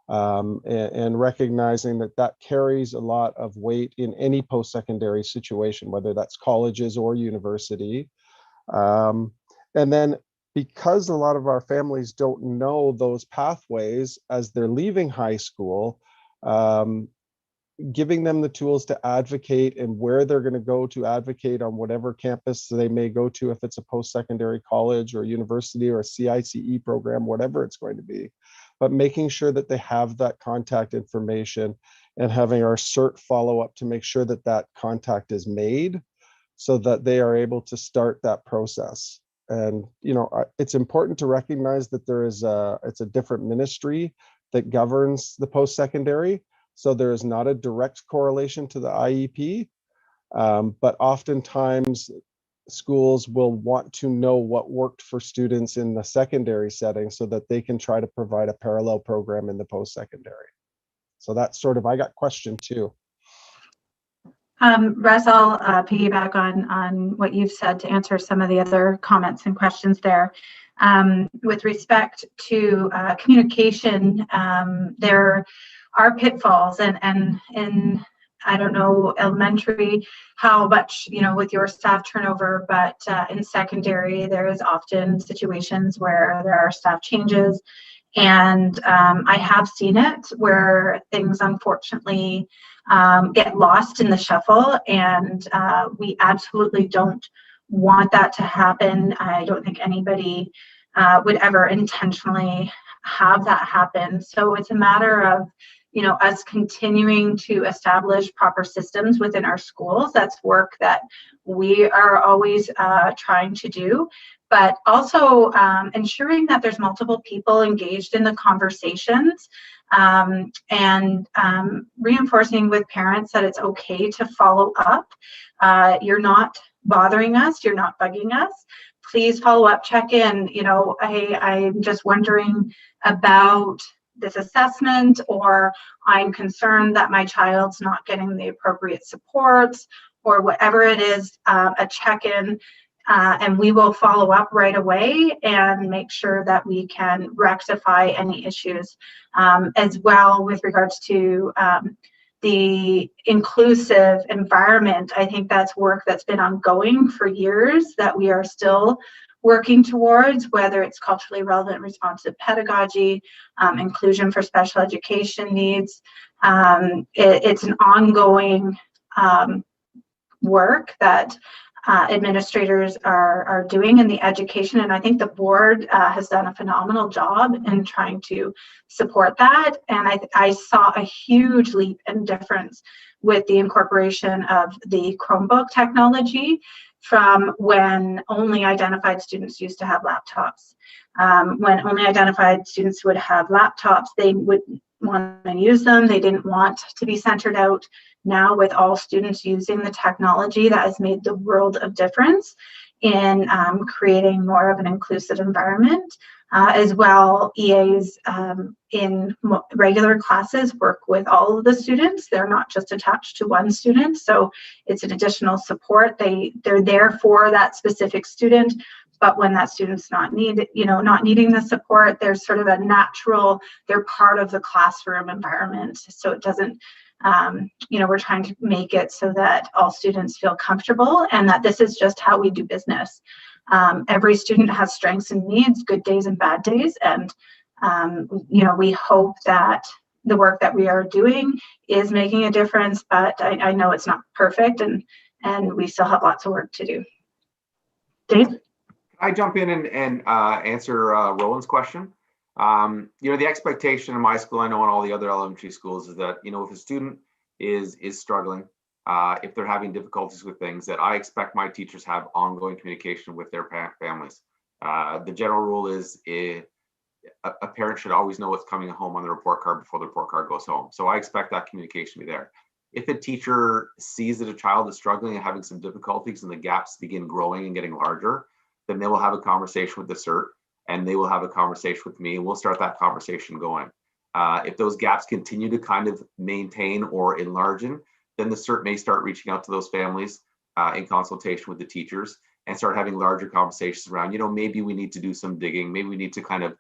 and recognizing that carries a lot of weight in any post-secondary situation, whether that's colleges or university. And then, because a lot of our families don't know those pathways as they're leaving high school, giving them the tools to advocate and where they're going to go to advocate on whatever campus they may go to, if it's a post-secondary college or university or a CICE program, whatever it's going to be. But making sure that they have that contact information and having our CERT follow up to make sure that that contact is made so that they are able to start that process. And, it's important to recognize that it's a different ministry that governs the post-secondary. So there is not a direct correlation to the IEP, but oftentimes schools will want to know what worked for students in the secondary setting so that they can try to provide a parallel program in the post-secondary. So that's sort of, I got question 2. Russ, I'll piggyback on what you've said to answer some of the other comments and questions there. With respect to communication, there are pitfalls, and I don't know, elementary, how much, with your staff turnover, but in secondary, there is often situations where there are staff changes. And I have seen it where things unfortunately get lost in the shuffle, and we absolutely don't want that to happen. I don't think anybody would ever intentionally have that happen. So it's a matter of, us continuing to establish proper systems within our schools. That's work that we are always trying to do, but also ensuring that there's multiple people engaged in the conversations, and reinforcing with parents that it's okay to follow up. You're not bothering us, you're not bugging us. Please follow up, check in. I'm just wondering about this assessment, or I'm concerned that my child's not getting the appropriate supports, or whatever it is, a check-in, and we will follow up right away and make sure that we can rectify any issues. As well, with regards to the inclusive environment, I think that's work that's been ongoing for years that we are still working towards, whether it's culturally relevant responsive pedagogy, inclusion for special education needs. It's an ongoing work that administrators are doing in the education. And I think the board has done a phenomenal job in trying to support that. And I saw a huge leap in difference with the incorporation of the Chromebook technology from when only identified students used to have laptops. When only identified students would have laptops, they would want to use them. They didn't want to be centered out. Now with all students using the technology, that has made the world of difference in creating more of an inclusive environment. As well, EAs in regular classes work with all of the students. They're not just attached to one student, so it's an additional support. They're there for that specific student, but when that student's not needing the support, there's sort of a natural, they're part of the classroom environment. So it doesn't, we're trying to make it so that all students feel comfortable and that this is just how we do business. Every student has strengths and needs, good days and bad days. And, we hope that the work that we are doing is making a difference, but I know it's not perfect and we still have lots of work to do. Dave? I jump in and answer Roland's question. The expectation in my school, I know in all the other elementary schools, is that, if a student is struggling, if they're having difficulties with things, that I expect my teachers have ongoing communication with their families. The general rule is a parent should always know what's coming home on the report card before the report card goes home. So I expect that communication to be there. If a teacher sees that a child is struggling and having some difficulties and the gaps begin growing and getting larger, then they will have a conversation with the CERT and they will have a conversation with me and we'll start that conversation going. If those gaps continue to kind of maintain or enlarge, then the CERT may start reaching out to those families in consultation with the teachers and start having larger conversations around, maybe we need to do some digging, maybe we need to kind of,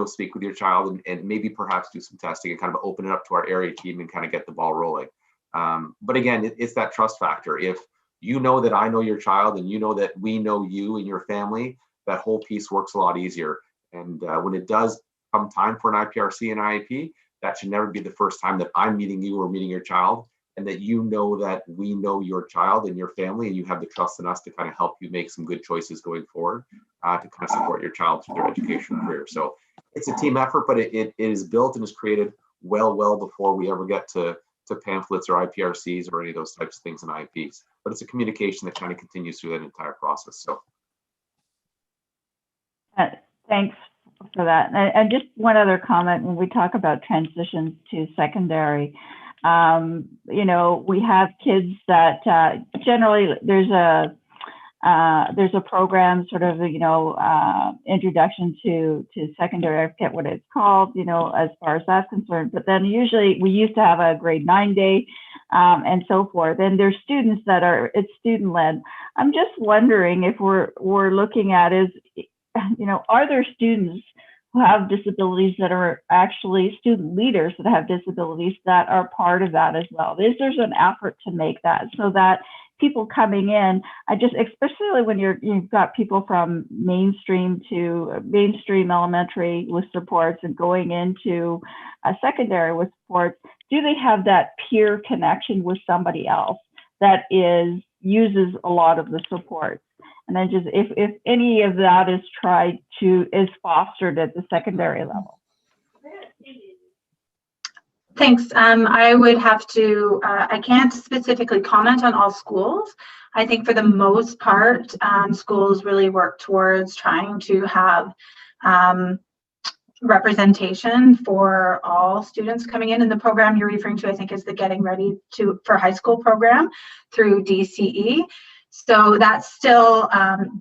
speak with your child and maybe perhaps do some testing and kind of open it up to our area team and kind of get the ball rolling. But again, it's that trust factor. If you know that I know your child and you know that we know you and your family, that whole piece works a lot easier. And when it does come time for an IPRC and IEP, that should never be the first time that I'm meeting you or meeting your child, and that you know that we know your child and your family and you have the trust in us to kind of help you make some good choices going forward to kind of support your child through their educational career. So it's a team effort, but it is built and is created well before we ever get to pamphlets or IPRCs or any of those types of things in IEPs. But it's a communication that kind of continues through that entire process. So thanks for that. And just one other comment, when we talk about transitions to secondary, we have kids that generally there's a program sort of, introduction to secondary, I forget what it's called, as far as that's concerned. But then usually we used to have a grade 9 day and so forth. And there's students that it's student led. I'm just wondering if we're looking at are there students who have disabilities that are actually student leaders that have disabilities that are part of that as well? There's an effort to make that so that people coming in, especially when you've got people from mainstream elementary with supports and going into a secondary with supports, do they have that peer connection with somebody else that uses a lot of the supports? And then just if any of that is fostered at the secondary level. Thanks. I would have to, I can't specifically comment on all schools. I think for the most part, schools really work towards trying to have representation for all students coming in. And the program you're referring to, I think, is the Getting Ready for High School program through DCE. So that still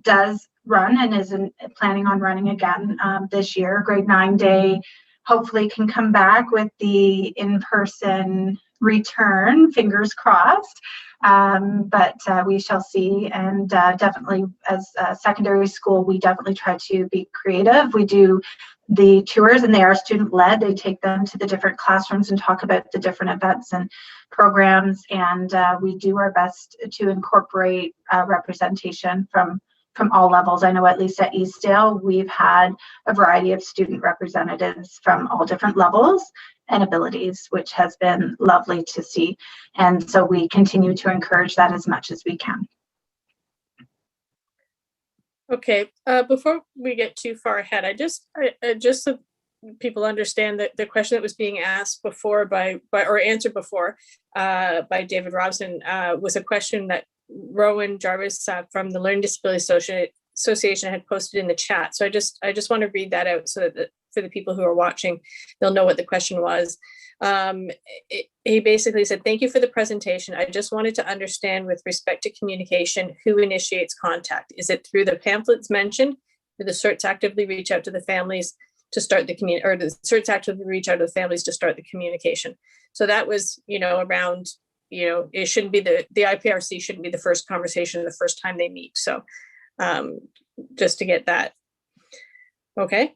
does run and is planning on running again this year. Grade 9 day hopefully can come back with the in-person return, fingers crossed. But we shall see. And definitely as a secondary school, we definitely try to be creative. We do the tours and they are student led. They take them to the different classrooms and talk about the different events and programs. And we do our best to incorporate representation from all levels. I know at least at Eastdale, we've had a variety of student representatives from all different levels and abilities, which has been lovely to see. And so we continue to encourage that as much as we can. Okay, before we get too far ahead, I just so people understand that the question that was being asked before by or answered before by David Robson was a question that Rowan Jarvis from the Learning Disability Association had posted in the chat. So I just want to read that out so that for the people who are watching, they'll know what the question was. He basically said, thank you for the presentation. I just wanted to understand with respect to communication, who initiates contact? Is it through the pamphlets mentioned? Do the CERTs actively reach out to the families to start the community, or the CERTs actively reach out to the families to start the communication? So that was, around, it shouldn't be the IPRC shouldn't be the first conversation the first time they meet. So just to get that. Okay.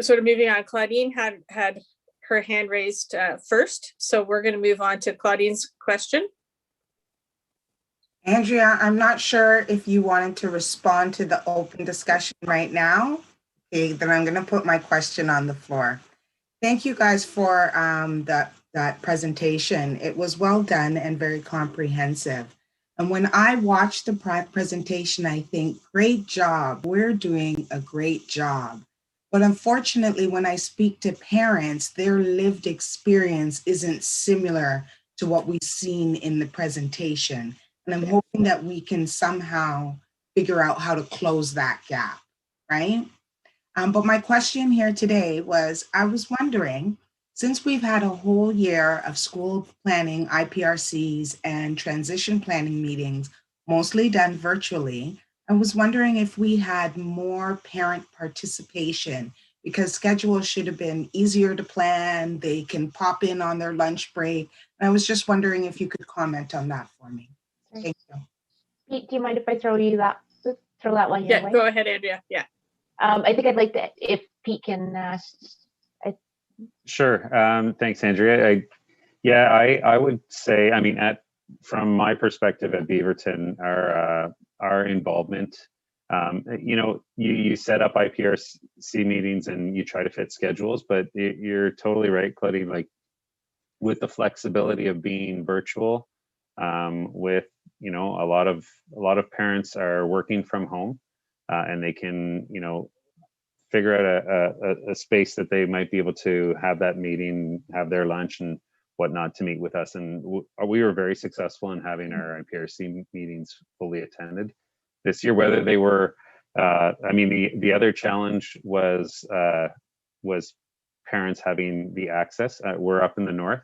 Sort of moving on, Claudine had her hand raised first. So we're going to move on to Claudine's question. Andrea, I'm not sure if you wanted to respond to the open discussion right now. Okay, then I'm going to put my question on the floor. Thank you guys for that presentation. It was well done and very comprehensive. And when I watched the presentation, I think, great job. We're doing a great job. But unfortunately, when I speak to parents, their lived experience isn't similar to what we've seen in the presentation. And I'm hoping that we can somehow figure out how to close that gap, right? But my question here today was, I was wondering, since we've had a whole year of school planning, IPRCs, and transition planning meetings, mostly done virtually, I was wondering if we had more parent participation, because schedules should have been easier to plan. They can pop in on their lunch break. And I was just wondering if you could comment on that for me. Thank you. Pete, do you mind if I throw that one your way? Go ahead, Andrea. Yeah. I think I'd like to, if Pete can. Sure. Thanks, Andrea. I would say, from my perspective at Beaverton, our involvement, you set up IPRC meetings and you try to fit schedules, but you're totally right, Claudine, like with the flexibility of being virtual, with, a lot of parents are working from home, and they can, figure out a space that they might be able to have that meeting, have their lunch and whatnot to meet with us. And we were very successful in having our IPRC meetings fully attended this year, whether they were, the other challenge was parents having the access. We're up in the north,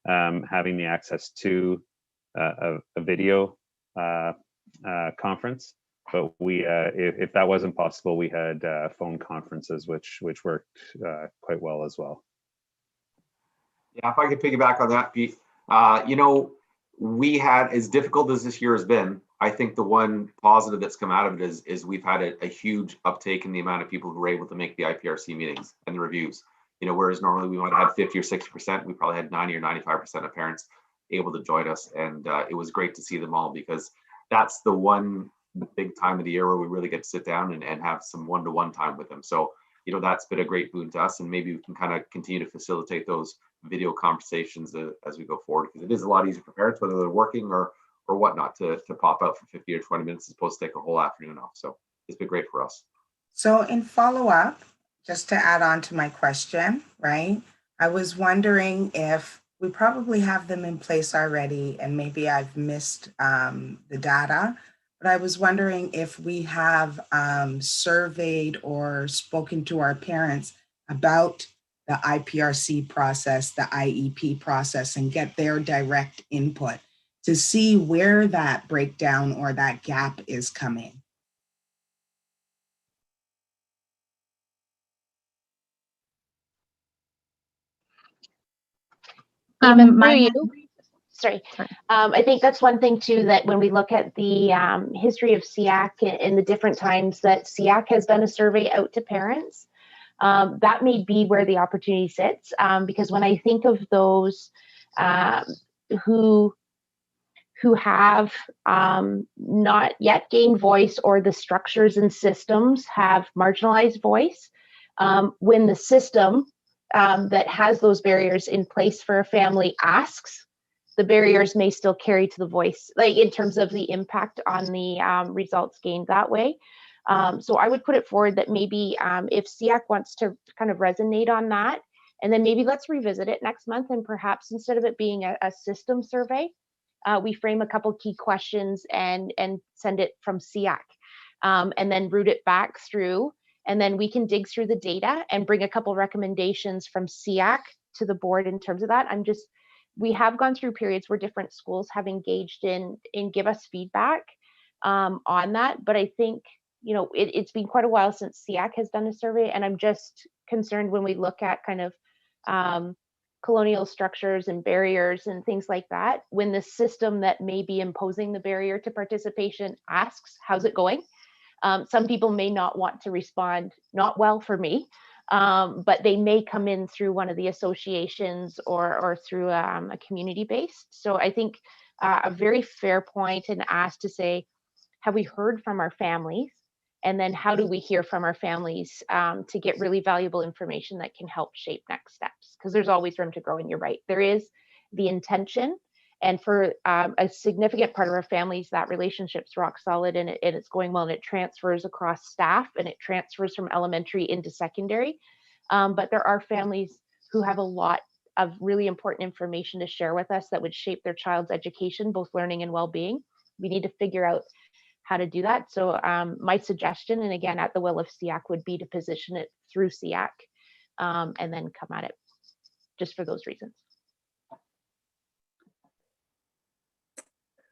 having the access to a video conference. But we, if that wasn't possible, we had phone conferences, which worked quite well as well. Yeah, if I could piggyback on that, Pete, we had, as difficult as this year has been, I think the one positive that's come out of it is we've had a huge uptake in the amount of people who were able to make the IPRC meetings and the reviews. Whereas normally we might have had 50 or 60%, we probably had 90 or 95% of parents able to join us. And it was great to see them all, because that's the big time of the year where we really get to sit down and have some one-to-one time with them. So, that's been a great boon to us, and maybe we can kind of continue to facilitate those video conversations as we go forward, because it is a lot easier for parents, whether they're working or whatnot, to pop out for 50 or 20 minutes as opposed to take a whole afternoon off. So it's been great for us. So in follow-up, just to add on to my question, right? I was wondering if we probably have them in place already, and maybe I've missed the data, but I was wondering if we have surveyed or spoken to our parents about the IPRC process, the IEP process, and get their direct input to see where that breakdown or that gap is coming. Sorry. I think that's one thing too, that when we look at the history of SEAC and the different times that SEAC has done a survey out to parents, that may be where the opportunity sits. Because when I think of those who have not yet gained voice, or the structures and systems have marginalized voice, when the system that has those barriers in place for a family asks the barriers may still carry to the voice, like in terms of the impact on the results gained that way. So I would put it forward that maybe if SEAC wants to kind of resonate on that, and then maybe let's revisit it next month, and perhaps instead of it being a system survey, we frame a couple key questions and send it from SEAC, and then route it back through, and then we can dig through the data and bring a couple recommendations from SEAC to the board in terms of that. We have gone through periods where different schools have engaged in give us feedback on that, but I think, you know, it's been quite a while since SEAC has done a survey, and I'm just concerned when we look at kind of colonial structures and barriers and things like that, when the system that may be imposing the barrier to participation asks, how's it going? Some people may not want to respond, not well for me, but they may come in through one of the associations or through a community based. So I think a very fair point and ask to say, have we heard from our families? And then how do we hear from our families to get really valuable information that can help shape next steps? Because there's always room to grow, and you're right. There is the intention, and for a significant part of our families, that relationship's rock solid, and it's going well, and it transfers across staff, and it transfers from elementary into secondary. But there are families who have a lot of really important information to share with us that would shape their child's education, both learning and well-being. We need to figure out how to do that. So my suggestion, and again, at the will of SEAC, would be to position it through SEAC and then come at it just for those reasons.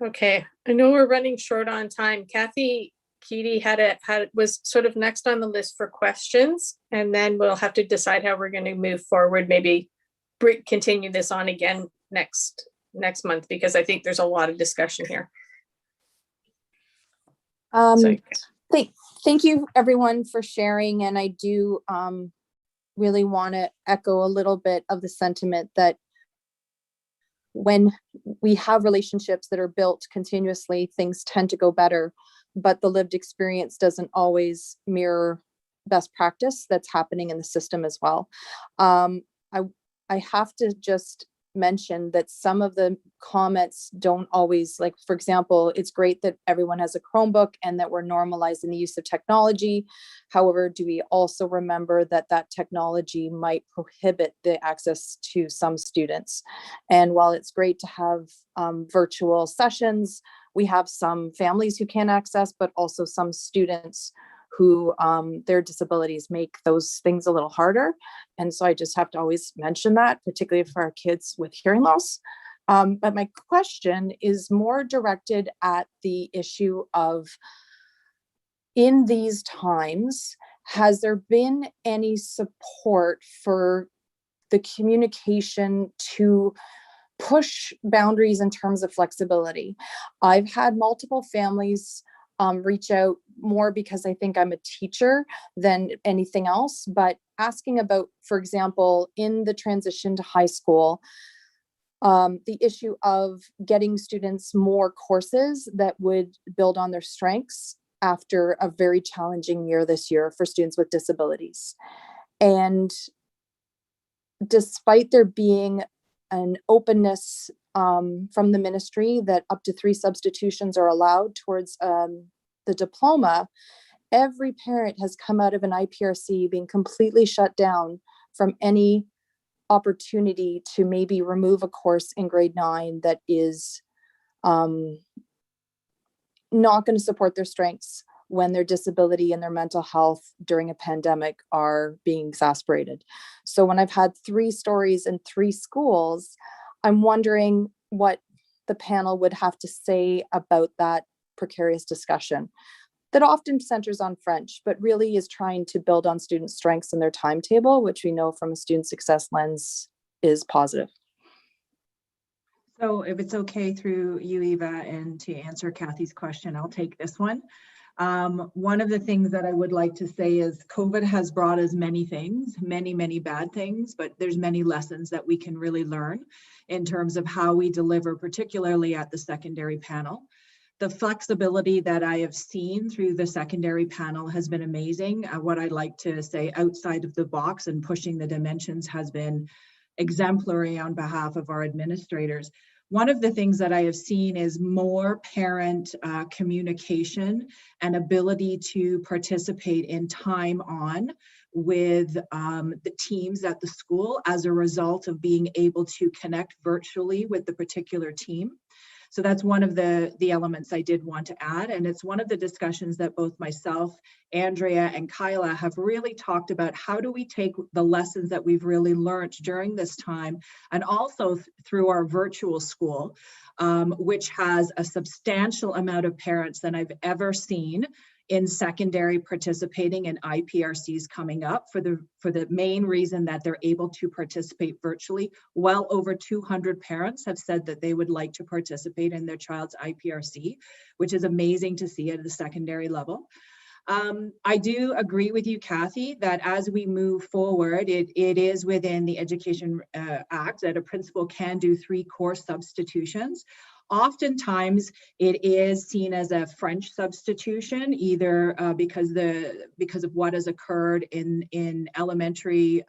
Okay, I know we're running short on time. Kathy Keedy was sort of next on the list for questions, and then we'll have to decide how we're going to move forward. Maybe continue this on again next month, because I think there's a lot of discussion here. Thank you everyone for sharing, and I do really want to echo a little bit of the sentiment that when we have relationships that are built continuously, things tend to go better, but the lived experience doesn't always mirror best practice that's happening in the system as well. I have to just mention that some of the comments don't always, like, for example, it's great that everyone has a Chromebook and that we're normalizing the use of technology. However, do we also remember that that technology might prohibit the access to some students? And while it's great to have virtual sessions, we have some families who can't access, but also some students who their disabilities make those things a little harder. And so I just have to always mention that, particularly for our kids with hearing loss. But my question is more directed at the issue of, in these times, has there been any support for the communication to push boundaries in terms of flexibility? I've had multiple families reach out, more because I think I'm a teacher than anything else, but asking about, for example, in the transition to high school, the issue of getting students more courses that would build on their strengths after a very challenging year this year for students with disabilities. And despite there being an openness from the ministry that up to 3 substitutions are allowed towards the diploma, every parent has come out of an IPRC being completely shut down from any opportunity to maybe remove a course in grade 9 that is not going to support their strengths when their disability and their mental health during a pandemic are being exacerbated. So when I've had 3 stories in 3 schools, I'm wondering what the panel would have to say about that precarious discussion that often centers on French, but really is trying to build on student strengths in their timetable, which we know from a student success lens is positive. So if it's okay through you, Eva, and to answer Kathy's question, I'll take this one. One of the things that I would like to say is COVID has brought us many things, many bad things, but there's many lessons that we can really learn in terms of how we deliver, particularly at the secondary panel. The flexibility that I have seen through the secondary panel has been amazing. What I'd like to say, outside of the box and pushing the dimensions, has been exemplary on behalf of our administrators. One of the things that I have seen is more parent communication and ability to participate in time on with the teams at the school as a result of being able to connect virtually with the particular team. So that's one of the elements I did want to add. And it's one of the discussions that both myself, Andrea, and Kyla have really talked about. How do we take the lessons that we've really learned during this time, and also through our virtual school, which has a substantial amount of parents than I've ever seen in secondary participating in IPRCs coming up, for the main reason that they're able to participate virtually. Well over 200 parents have said that they would like to participate in their child's IPRC, which is amazing to see at the secondary level. I do agree with you, Kathy, that as we move forward, it is within the Education Act that a principal can do 3 course substitutions. Oftentimes, it is seen as a French substitution, either because of what has occurred in elementary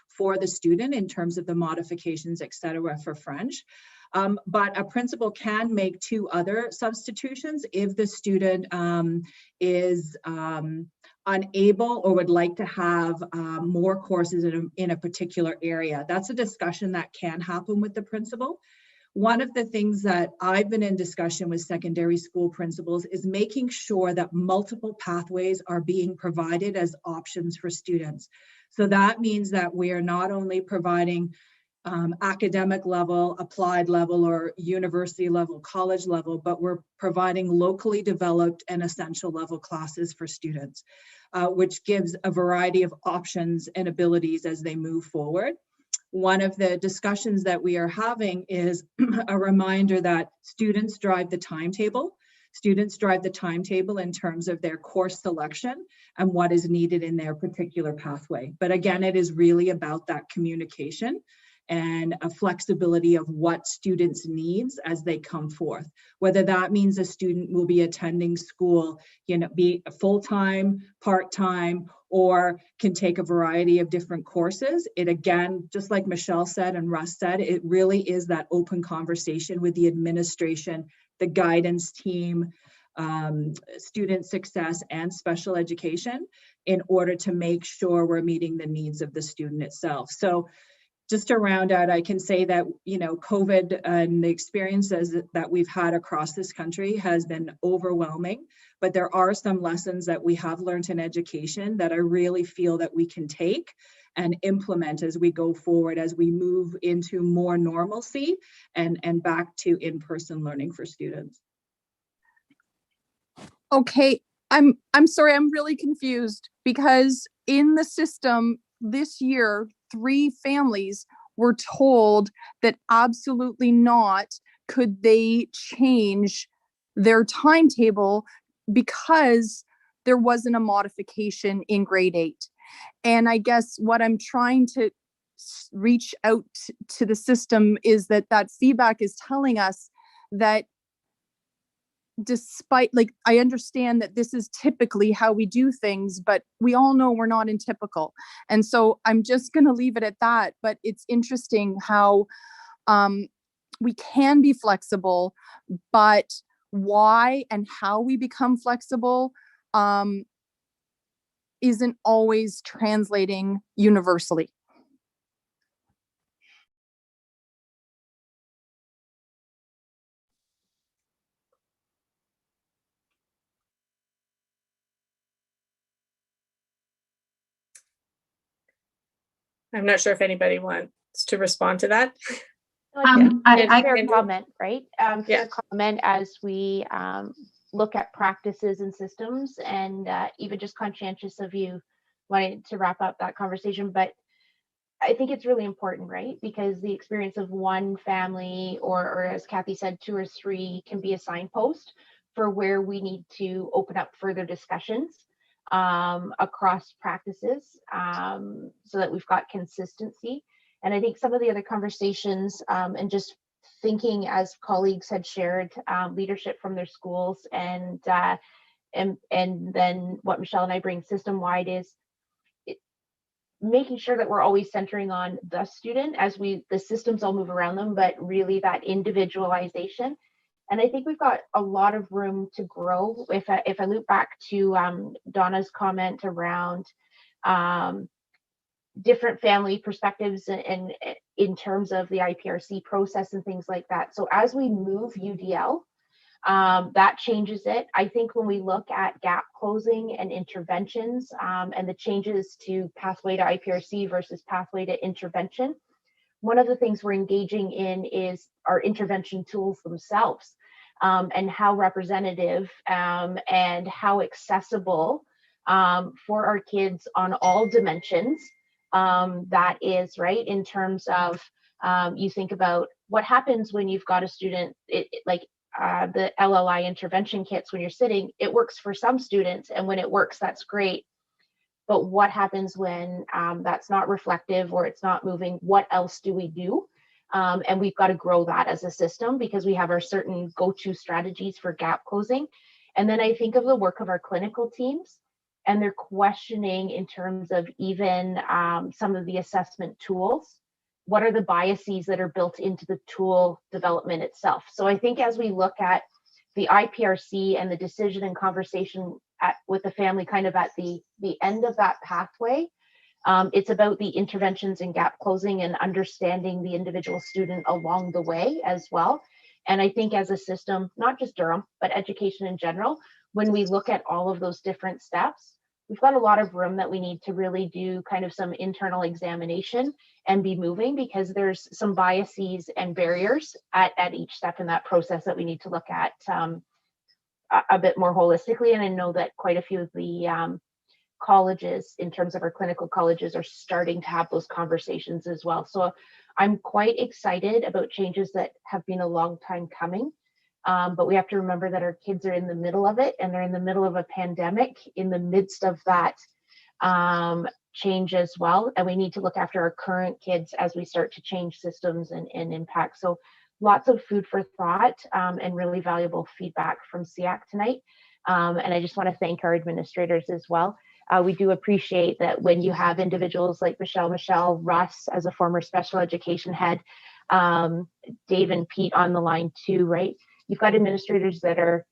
for the student in terms of the modifications, et cetera, for French. But a principal can make 2 other substitutions if the student is unable or would like to have more courses in a particular area. That's a discussion that can happen with the principal. One of the things that I've been in discussion with secondary school principals is making sure that multiple pathways are being provided as options for students. So that means that we are not only providing academic level, applied level, or university level, college level, but we're providing locally developed and essential level classes for students, which gives a variety of options and abilities as they move forward. One of the discussions that we are having is a reminder that students drive the timetable. Students drive the timetable in terms of their course selection and what is needed in their particular pathway. But again, it is really about that communication and a flexibility of what students' needs as they come forth. Whether that means a student will be attending school, be full-time, part-time, or can take a variety of different courses. It, again, just like Michelle said and Russ said, it really is that open conversation with the administration, the guidance team, student success, and special education in order to make sure we're meeting the needs of the student itself. So just to round out, I can say that, COVID and the experiences that we've had across this country has been overwhelming, but there are some lessons that we have learned in education that I really feel that we can take and implement as we go forward, as we move into more normalcy and back to in-person learning for students. Okay, I'm sorry, I'm really confused, because in the system this year, 3 families were told that absolutely not could they change their timetable because there wasn't a modification in grade 8. And I guess what I'm trying to reach out to the system is that feedback is telling us that despite, I understand that this is typically how we do things, but we all know we're not in typical. And so I'm just going to leave it at that. But it's interesting how we can be flexible, but why and how we become flexible isn't always translating universally. I'm not sure if anybody wants to respond to that. Fair comment, right? Yeah. Comment as we look at practices and systems, and even just conscientious of you wanting to wrap up that conversation. But I think it's really important, right? Because the experience of one family, or as Kathy said, 2 or 3, can be a signpost for where we need to open up further discussions across practices, so that we've got consistency. And I think some of the other conversations and just thinking, as colleagues had shared, leadership from their schools, and then what Michelle and I bring system-wide is making sure that we're always centering on the student as the systems all move around them, but really that individualization. And I think we've got a lot of room to grow. If I loop back to Donna's comment around different family perspectives and in terms of the IPRC process and things like that. So as we move UDL, that changes it. I think when we look at gap closing and interventions and the changes to pathway to IPRC versus pathway to intervention, one of the things we're engaging in is our intervention tools themselves and how representative and how accessible for our kids on all dimensions that is, right? In terms of you think about what happens when you've got a student, the LLI intervention kits, when you're sitting, it works for some students, and when it works, that's great. But what happens when that's not reflective or it's not moving? What else do we do? And we've got to grow that as a system because we have our certain go-to strategies for gap closing. And then I think of the work of our clinical teams and their questioning in terms of even some of the assessment tools. What are the biases that are built into the tool development itself? So I think as we look at the IPRC and the decision and conversation with the family kind of at the end of that pathway, it's about the interventions and gap closing and understanding the individual student along the way as well. And I think as a system, not just Durham, but education in general, when we look at all of those different steps, we've got a lot of room that we need to really do kind of some internal examination and be moving, because there's some biases and barriers at each step in that process that we need to look at a bit more holistically. And I know that quite a few of the colleges, in terms of our clinical colleges, are starting to have those conversations as well. So I'm quite excited about changes that have been a long time coming. But we have to remember that our kids are in the middle of it, and they're in the middle of a pandemic in the midst of that change as well. And we need to look after our current kids as we start to change systems and impact. So lots of food for thought and really valuable feedback from SEAC tonight. And I just want to thank our administrators as well. We do appreciate that when you have individuals like Michelle, Russ as a former special education head, Dave and Pete on the line too, right? You've got administrators that are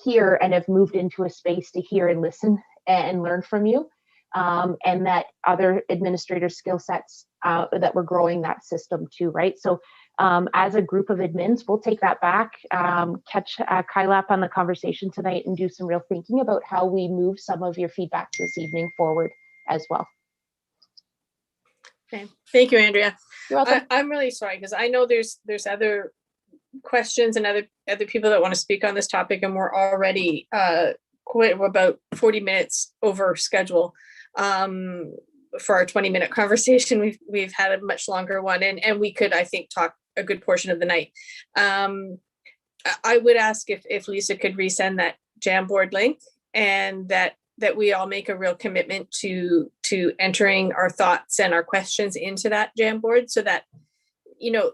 here and have moved into a space to hear and listen and learn from you, and that other administrator skill sets that we're growing that system too, right? So as a group of admins, we'll take that back, catch Kylap on the conversation tonight and do some real thinking about how we move some of your feedback this evening forward as well. Okay, thank you, Andrea. You're welcome. I'm really sorry because I know there's other questions and other people that want to speak on this topic, and we're already quite about 40 minutes over schedule for our 20-minute conversation. We've had a much longer one, and we could, I think, talk a good portion of the night. I would ask if Lisa could resend that Jamboard link, and that we all make a real commitment to entering our thoughts and our questions into that Jamboard, so that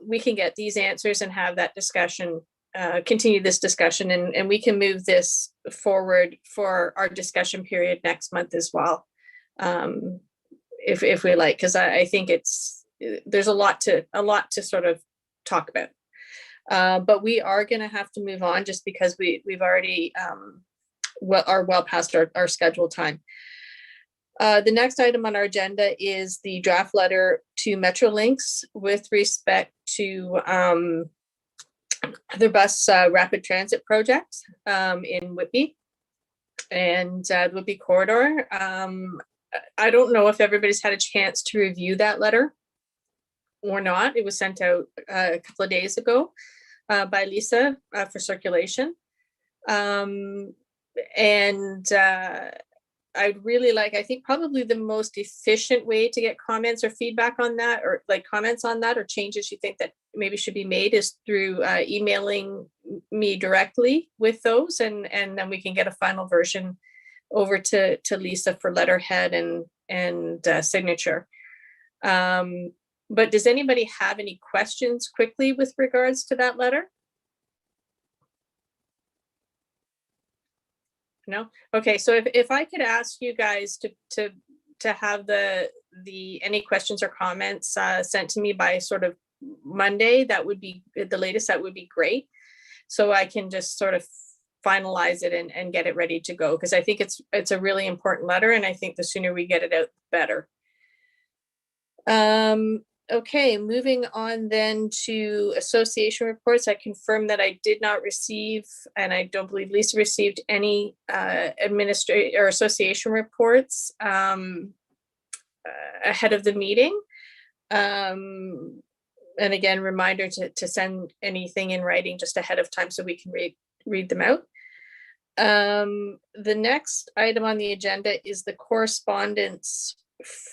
we can get these answers and have that discussion, continue this discussion, and we can move this forward for our discussion period next month as well, if we like, because I think there's a lot to sort of talk about, but we are going to have to move on just because we've already are well past our scheduled time. The next item on our agenda is the draft letter to Metrolinx with respect to the bus rapid transit project in Whitby and the Whitby corridor. I don't know if everybody's had a chance to review that letter or not. It was sent out a couple of days ago by Lisa for circulation. I'd really like, I think probably the most efficient way to get comments or feedback on that, or like comments on that or changes you think that maybe should be made, is through emailing me directly with those, and then we can get a final version over to Lisa for letterhead and signature. But does anybody have any questions quickly with regards to that letter? No? Okay, so if I could ask you guys to to have the any questions or comments sent to me by sort of Monday. That would be at the latest. That would be great. So I can just sort of finalize it and get it ready to go, because I think it's a really important letter, and I think the sooner we get it out, the better. Okay, moving on then to association reports. I confirm that I did not receive, and I don't believe Lisa received, any administrative or association reports ahead of the meeting. And again, reminder to send anything in writing just ahead of time so we can read them out. The next item on the agenda is the correspondence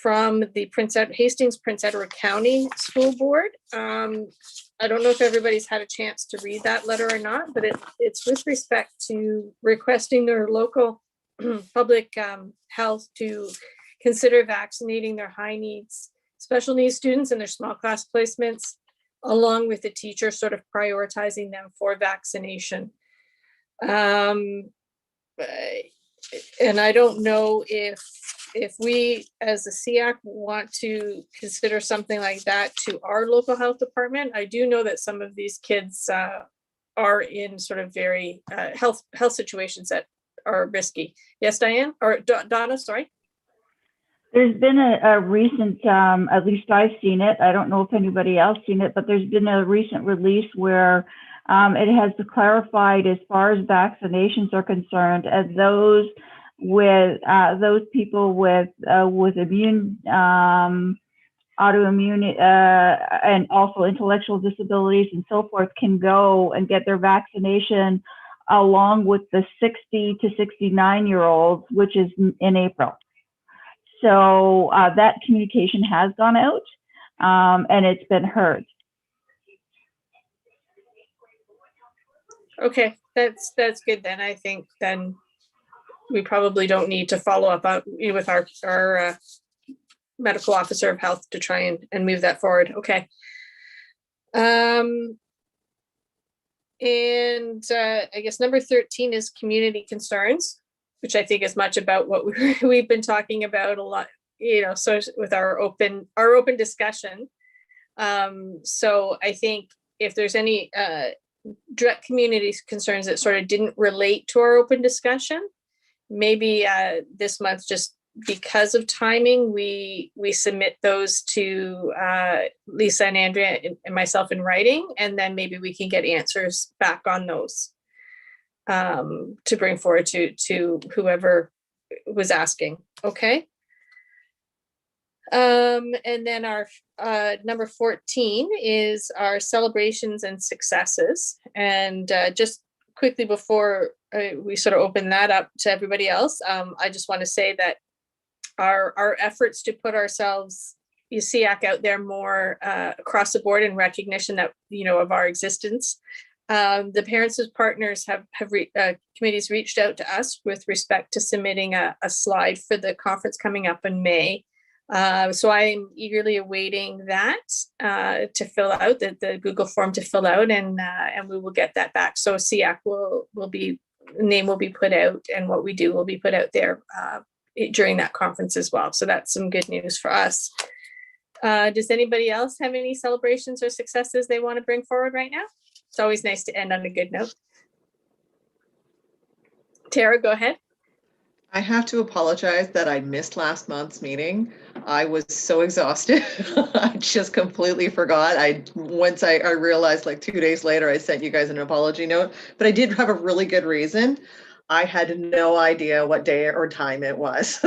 from the Hastings Prince Edward County School Board. I don't know if everybody's had a chance to read that letter or not, but it's with respect to requesting their local public health to consider vaccinating their special needs students and their small class placements, along with the teacher sort of prioritizing them for vaccination. And I don't know if we as a SEAC want to consider something like that to our local health department. I do know that some of these kids are in sort of very health situations that are risky. Yes, Diane, or Donna, sorry. There's been a recent, at least I've seen it, I don't know if anybody else seen it, but there's been a recent release where it has clarified, as far as vaccinations are concerned, as those people with immune, autoimmune, and also intellectual disabilities and so forth can go and get their vaccination along with the 60 to 69-year-olds, which is in April. So that communication has gone out, and it's been heard. Okay, that's good then. I think then we probably don't need to follow up with our medical officer of health to try and move that forward. Okay. And I guess number 13 is community concerns, which I think is much about what we've been talking about a lot, so with our open discussion. So I think if there's any direct community concerns that sort of didn't relate to our open discussion, maybe this month, just because of timing, we submit those to Lisa and Andrea and myself in writing, and then maybe we can get answers back on those to bring forward to whoever was asking. Okay. And then our number 14 is our celebrations and successes. And just quickly before we sort of open that up to everybody else, I just want to say that our efforts to put ourselves, SEAC, out there more across the board in recognition that, of our existence. The parents as partners have committees reached out to us with respect to submitting a slide for the conference coming up in May. So I'm eagerly awaiting that to fill out, the Google form to fill out, and we will get that back. So SEAC name will be put out, and what we do will be put out there during that conference as well. So that's some good news for us. Does anybody else have any celebrations or successes they want to bring forward right now? It's always nice to end on a good note. Tara, go ahead. I have to apologize that I missed last month's meeting. I was so exhausted. I just completely forgot. Once I realized, like 2 days later, I sent you guys an apology note, but I did have a really good reason. I had no idea what day or time it was.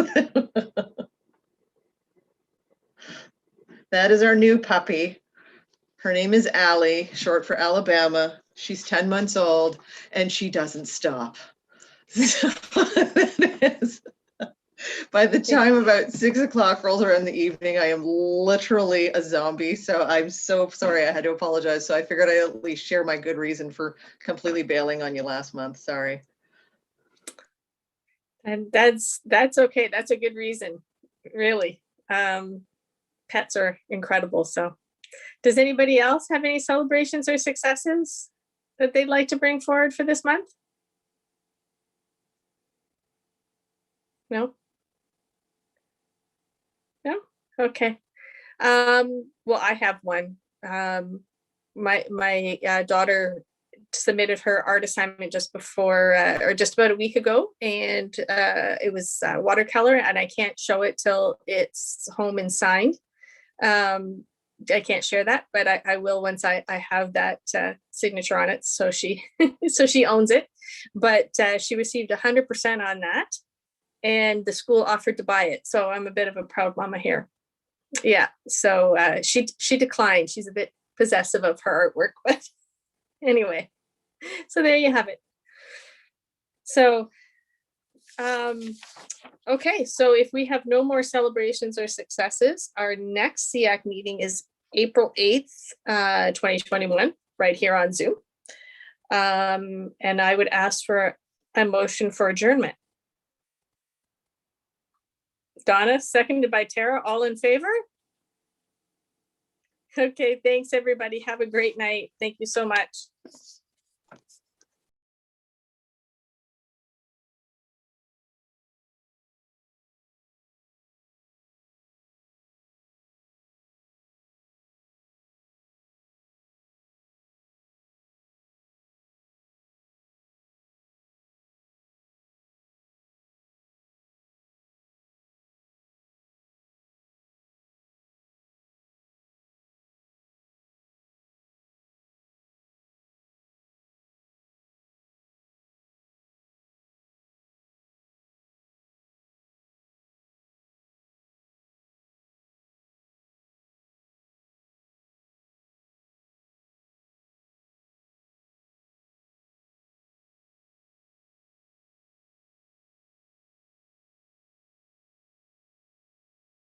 That is our new puppy. Her name is Allie, short for Alabama. She's 10 months old, and she doesn't stop. By the time about 6 o'clock rolls around in the evening, I am literally a zombie. So I'm so sorry. I had to apologize. So I figured I'd at least share my good reason for completely bailing on you last month. Sorry. And that's okay. That's a good reason, really. Pets are incredible. So does anybody else have any celebrations or successes that they'd like to bring forward for this month? No? Okay. Well, I have one. My daughter submitted her art assignment just before, or just about a week ago, and it was watercolor, and I can't show it till it's home and signed. I can't share that, but I will once I have that signature on it. So she so she owns it. But she received 100% on that, and the school offered to buy it. So I'm a bit of a proud mama here. Yeah. So she declined. She's a bit possessive of her artwork, but anyway. So there you have it. So okay, so if we have no more celebrations or successes, our next SEAC meeting is April 8th, 2021, right here on Zoom. And I would ask for a motion for adjournment. Donna, seconded by Tara, all in favor? Okay, thanks everybody. Have a great night. Thank you so much.